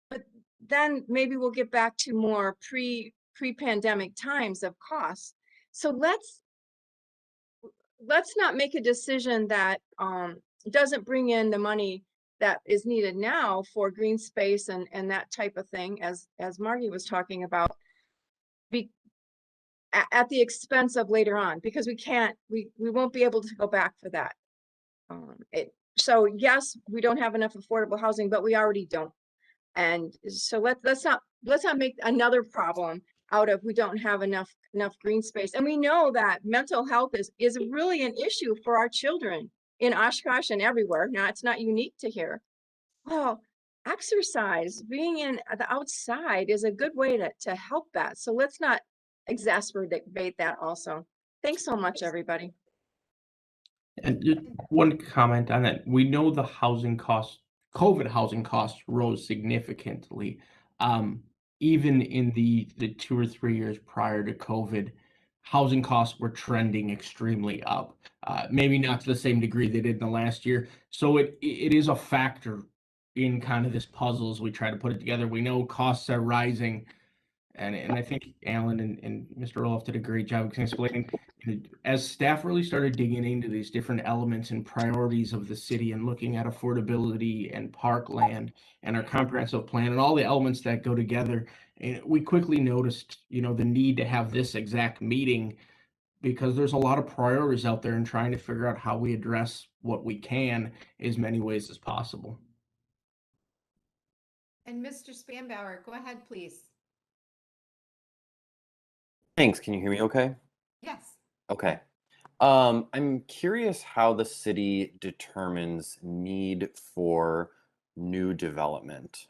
But then maybe we'll get back to more pre-pandemic times of costs. So let's not make a decision that doesn't bring in the money that is needed now for green space and that type of thing, as Margie was talking about, at the expense of later on, because we won't be able to go back for that. So yes, we don't have enough affordable housing, but we already don't. And so let's not make another problem out of we don't have enough green space. And we know that mental health is really an issue for our children in Oshkosh and everywhere. Now, it's not unique to here. Well, exercise, being in the outside is a good way to help that. So let's not exacerbate that also. Thanks so much, everybody. And just one comment on that. We know the housing costs, COVID housing costs rose significantly. Even in the 2 or 3 years prior to COVID, housing costs were trending extremely up. Maybe not to the same degree they did in the last year. So it is a factor in kind of this puzzle as we try to put it together. We know costs are rising. And I think Alan and Mr. Roloff did a great job explaining, as staff really started digging into these different elements and priorities of the city and looking at affordability and parkland and our comprehensive plan and all the elements that go together. And we quickly noticed, the need to have this exact meeting, because there's a lot of priorities out there and trying to figure out how we address what we can as many ways as possible. And Mr. Spanbauer, go ahead, please. Thanks. Can you hear me okay? Yes. Okay. I'm curious how the city determines need for new development.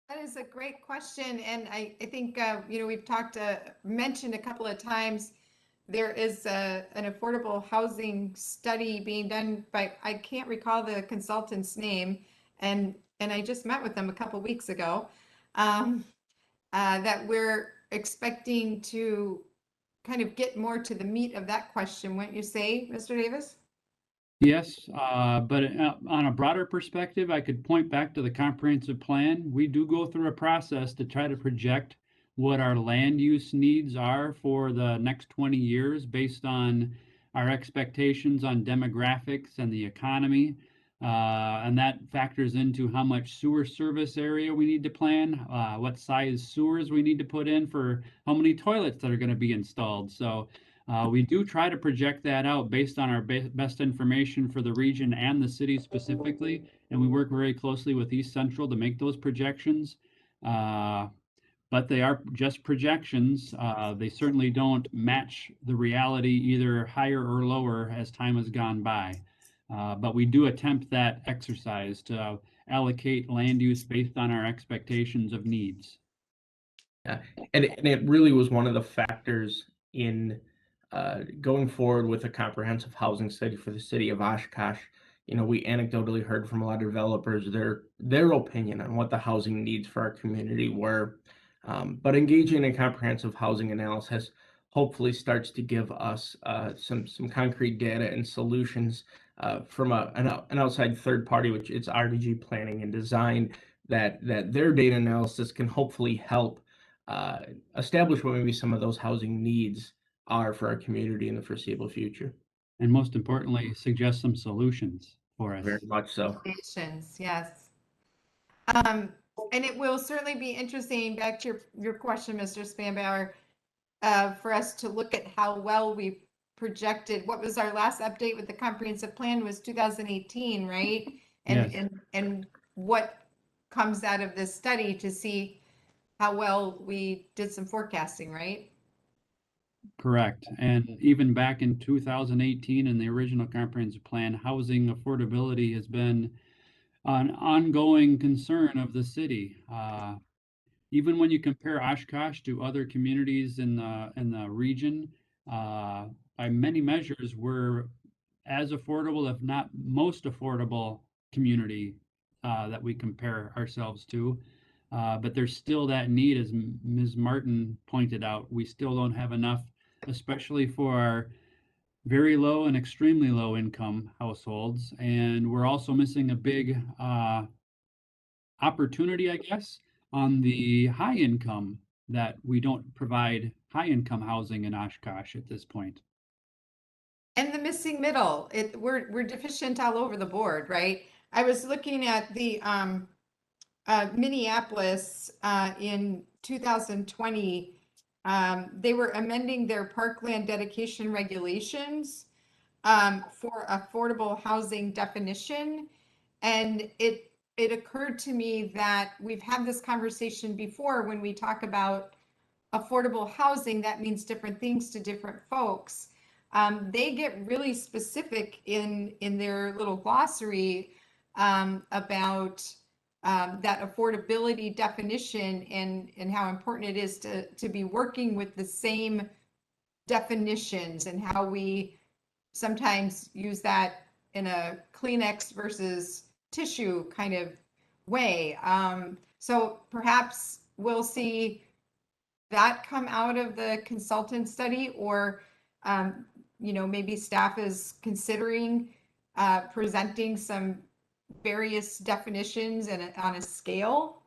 That is a great question. And I think, we've mentioned a couple of times, there is an affordable housing study being done by, I can't recall the consultant's name, and I just met with them a couple weeks ago, that we're expecting to kind of get more to the meat of that question, wouldn't you say, Mr. Davis? Yes, but on a broader perspective, I could point back to the comprehensive plan. We do go through a process to try to project what our land use needs are for the next 20 years based on our expectations on demographics and the economy. And that factors into how much sewer service area we need to plan, what size sewers we need to put in for how many toilets that are going to be installed. So we do try to project that out based on our best information for the region and the city specifically, and we work very closely with East Central to make those projections. But they are just projections. They certainly don't match the reality either higher or lower as time has gone by. But we do attempt that exercise to allocate land use based on our expectations of needs. Yeah, and it really was one of the factors in going forward with a comprehensive housing study for the city of Oshkosh. You know, we anecdotally heard from a lot of developers their opinion on what the housing needs for our community were. But engaging in comprehensive housing analysis hopefully starts to give us some concrete data and solutions from an outside third party, which it's RDG Planning and Design, that their data analysis can hopefully help establish what maybe some of those housing needs are for our community in the foreseeable future. And most importantly, suggest some solutions for us. Very much so. Solutions, yes. And it will certainly be interesting, back to your question, Mr. Spanbauer, for us to look at how well we projected. What was our last update with the comprehensive plan was 2018, right? And Yes. and what comes out of this study to see how well we did some forecasting, right? Correct. And even back in 2018 in the original comprehensive plan, housing affordability has been an ongoing concern of the city. Even when you compare Oshkosh to other communities in the region, by many measures, we're as affordable, if not most affordable community that we compare ourselves to. But there's still that need, as Ms. Martin pointed out. We still don't have enough, especially for our very low and extremely low income households. And we're also missing a big opportunity, I guess, on the high income, that we don't provide high income housing in Oshkosh at this point. And the missing middle, we're deficient all over the board, right? I was looking at the Minneapolis in 2020. They were amending their Parkland Dedication regulations for affordable housing definition, and it occurred to me that we've had this conversation before. When we talk about affordable housing, that means different things to different folks. They get really specific in their little glossary about that affordability definition and how important it is to be working with the same definitions, and how we sometimes use that in a Kleenex versus tissue kind of way. So perhaps we'll see that come out of the consultant study, or maybe staff is considering presenting some various definitions and on a scale.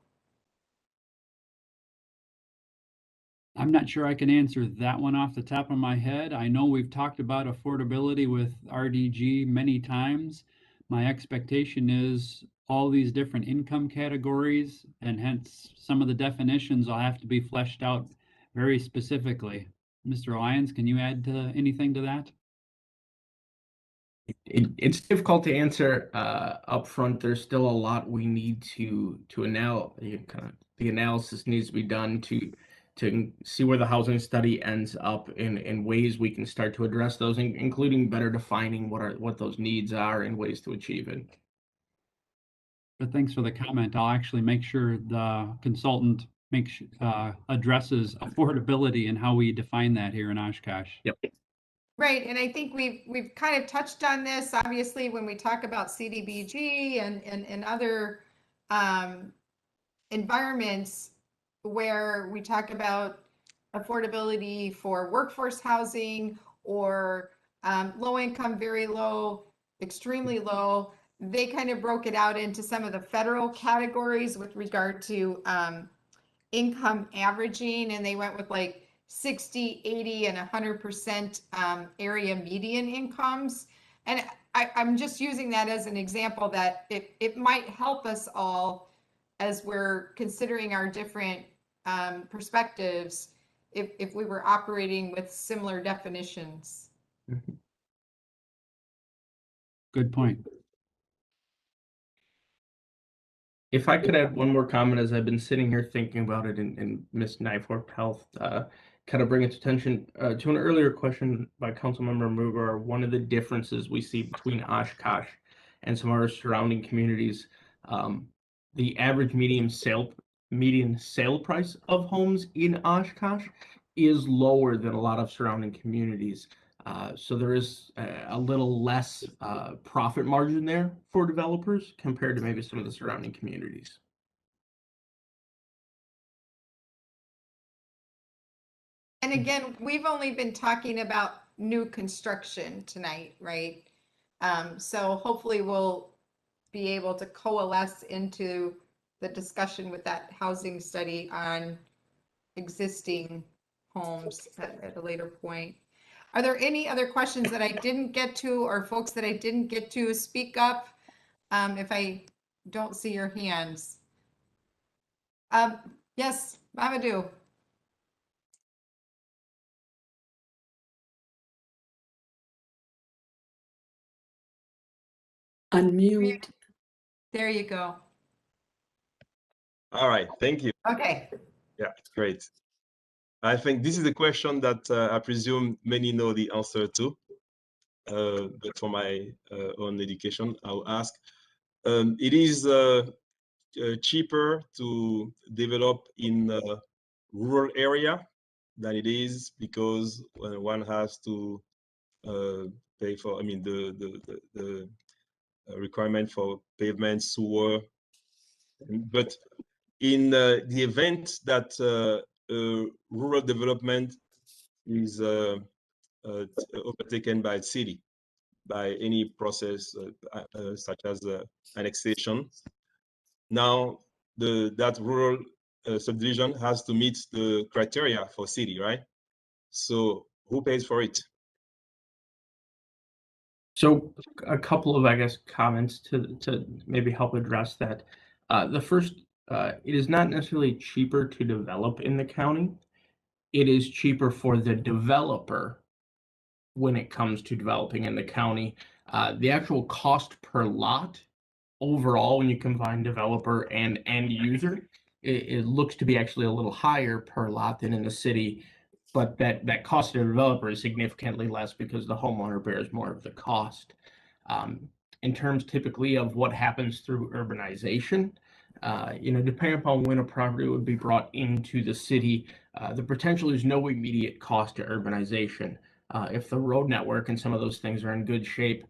I'm not sure I can answer that one off the top of my head. I know we've talked about affordability with RDG many times. My expectation is all these different income categories, and hence some of the definitions will have to be fleshed out very specifically. Mr. Lyons, can you add anything to that? It's difficult to answer up front. There's still a lot we need to the analysis needs to be done to see where the housing study ends up in ways we can start to address those, including better defining what those needs are and ways to achieve it. But thanks for the comment. I'll actually make sure the consultant addresses affordability and how we define that here in Oshkosh. Yep. Right, and I think we've kind of touched on this, obviously, when we talk about CDBG and other environments where we talk about affordability for workforce housing or low income, very low extremely low. They kind of broke it out into some of the federal categories with regard to income averaging, and they went with like 60, 80, and 100% area median incomes. And I'm just using that as an example that it might help us all as we're considering our different perspectives if we were operating with similar definitions. Good point. If I could add one more comment as I've been sitting here thinking about it and Ms. Nyfork Health, kind of bring its attention to an earlier question by Councilmember Mugar. One of the differences we see between Oshkosh and some of our surrounding communities, the average median sale price of homes in Oshkosh is lower than a lot of surrounding communities. So there is a little less profit margin there for developers compared to maybe some of the surrounding communities. And again, we've only been talking about new construction tonight, right? So hopefully we'll be able to coalesce into the discussion with that housing study on existing homes at a later point. Are there any other questions that I didn't get to, or folks that I didn't get to? Speak up if I don't see your hands. Yes, Mamadou. Unmute. There you go. All right, thank you. Okay. Yeah, great. I think this is a question that I presume many know the answer to, but for my own education, I'll ask. It is cheaper to develop in a rural area than it is because one has to pay for, I mean, the requirement for pavement, sewer. But in the event that rural development is overtaken by city, by any process such as annexation, now that rural subdivision has to meet the criteria for city, right? So who pays for it? So a couple of, I guess, comments to maybe help address that. The first, it is not necessarily cheaper to develop in the county. It is cheaper for the developer when it comes to developing in the county. The actual cost per lot overall, when you combine developer and end user, it looks to be actually a little higher per lot than in the city. But that cost to the developer is significantly less because the homeowner bears more of the cost. In terms typically of what happens through urbanization, depending upon when a property would be brought into the city, the potential is no immediate cost to urbanization. If the road network and some of those things are in good shape,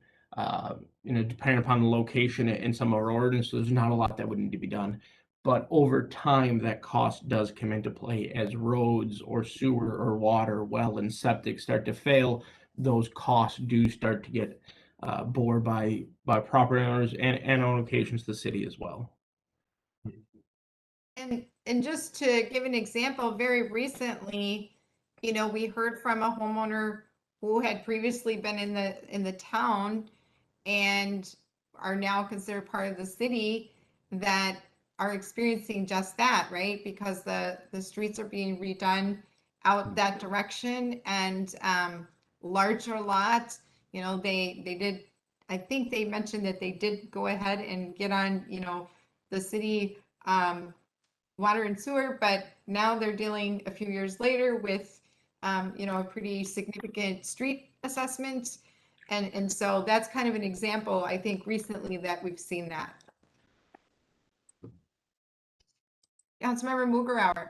depending upon the location and some of our ordinances, there's not a lot that would need to be done. But over time, that cost does come into play as roads or sewer or water, well, and septic start to fail. Those costs do start to get bore by property owners and on occasions the city as well. And just to give an example, very recently, we heard from a homeowner who had previously been in the town and are now considered part of the city that are experiencing just that, right? Because the streets are being redone out that direction, and larger lots, they did, I think they mentioned that they did go ahead and get on, the city water and sewer, but now they're dealing a few years later with, a pretty significant street assessment. And so that's kind of an example, I think, recently that we've seen that. Councilmember Mugarauer.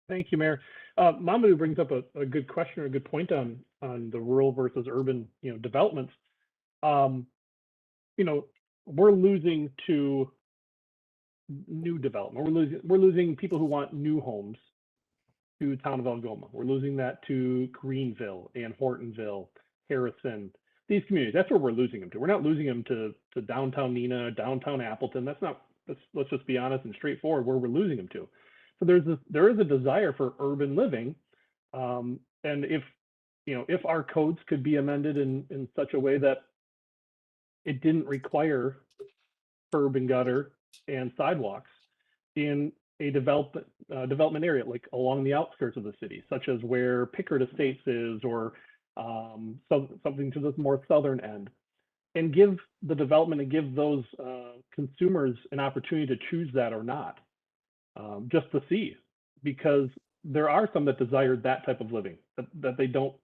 Thank you, Mayor. Mamadou brings up a good question or a good point on the rural versus urban, developments. We're losing to new development. We're losing people who want new homes to town of Algoma. We're losing that to Greenville and Hortonville, Harrison, these communities. That's where we're losing them to. We're not losing them to downtown Neenah, downtown Appleton. That's not, let's just be honest and straightforward where we're losing them to. So there is a desire for urban living. And if our codes could be amended in such a way that it didn't require curb and gutter and sidewalks in a development area, like along the outskirts of the city, such as where Pickard Estates is, or something to the more southern end, and give the development and give those consumers an opportunity to choose that or not, just to see, because there are some that desire that type of living, that they don't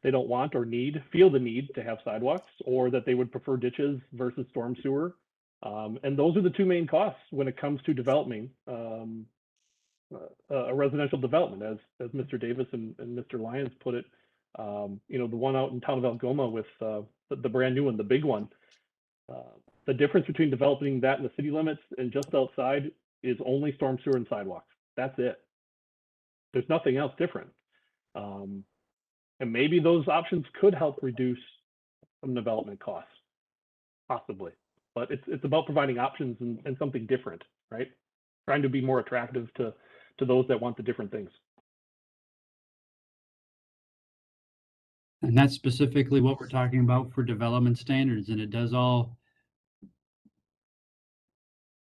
want or feel the need to have sidewalks, or that they would prefer ditches versus storm sewer. And those are the two main costs when it comes to developing a residential development, as Mr. Davis and Mr. Lyons put it. The one out in town of Algoma with the brand new one, the big one. The difference between developing that in the city limits and just outside is only storm sewer and sidewalks. That's it. There's nothing else different. And maybe those options could help reduce some development costs, possibly. But it's about providing options and something different, right? Trying to be more attractive to those that want the different things. And that's specifically what we're talking about for development standards, and it does all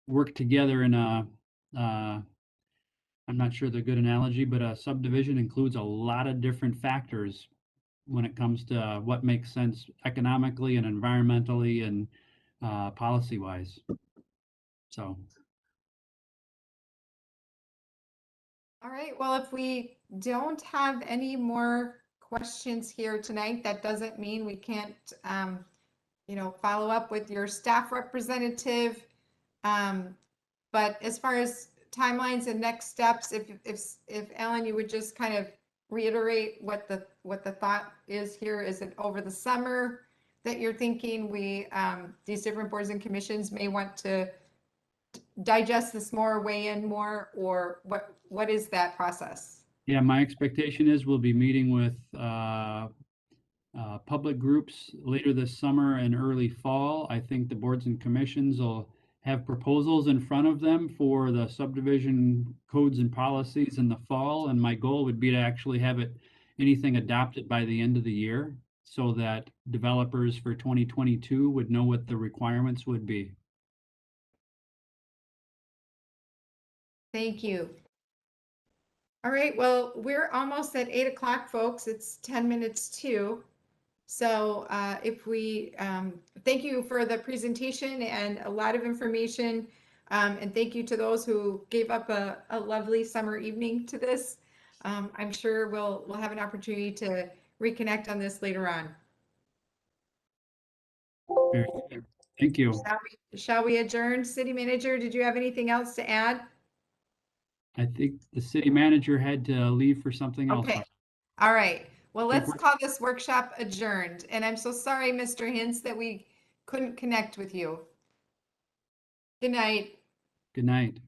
work together in a, I'm not sure the good analogy, but a subdivision includes a lot of different factors when it comes to what makes sense economically and environmentally and policy-wise. So. All right, well, if we don't have any more questions here tonight, that doesn't mean we can't, follow up with your staff representative. But as far as timelines and next steps, if Ellen, you would just kind of reiterate what the thought is here. Is it over the summer that you're thinking these different boards and commissions may want to digest this more, weigh in more, or what is that process? Yeah, my expectation is we'll be meeting with public groups later this summer and early fall. I think the boards and commissions will have proposals in front of them for the subdivision codes and policies in the fall. And my goal would be to actually have anything adopted by the end of the year, so that developers for 2022 would know what the requirements would be. Thank you. All right, well, we're almost at 8 o'clock, folks. It's 10 minutes to. So if we thank you for the presentation and a lot of information. And thank you to those who gave up a lovely summer evening to this. I'm sure we'll have an opportunity to reconnect on this later on. Thank you. Shall we adjourn? City Manager, did you have anything else to add? I think the city manager had to leave for something else. Okay. All right. Well, let's call this workshop adjourned. And I'm so sorry, Mr. Hintz, that we couldn't connect with you. Good night. Good night.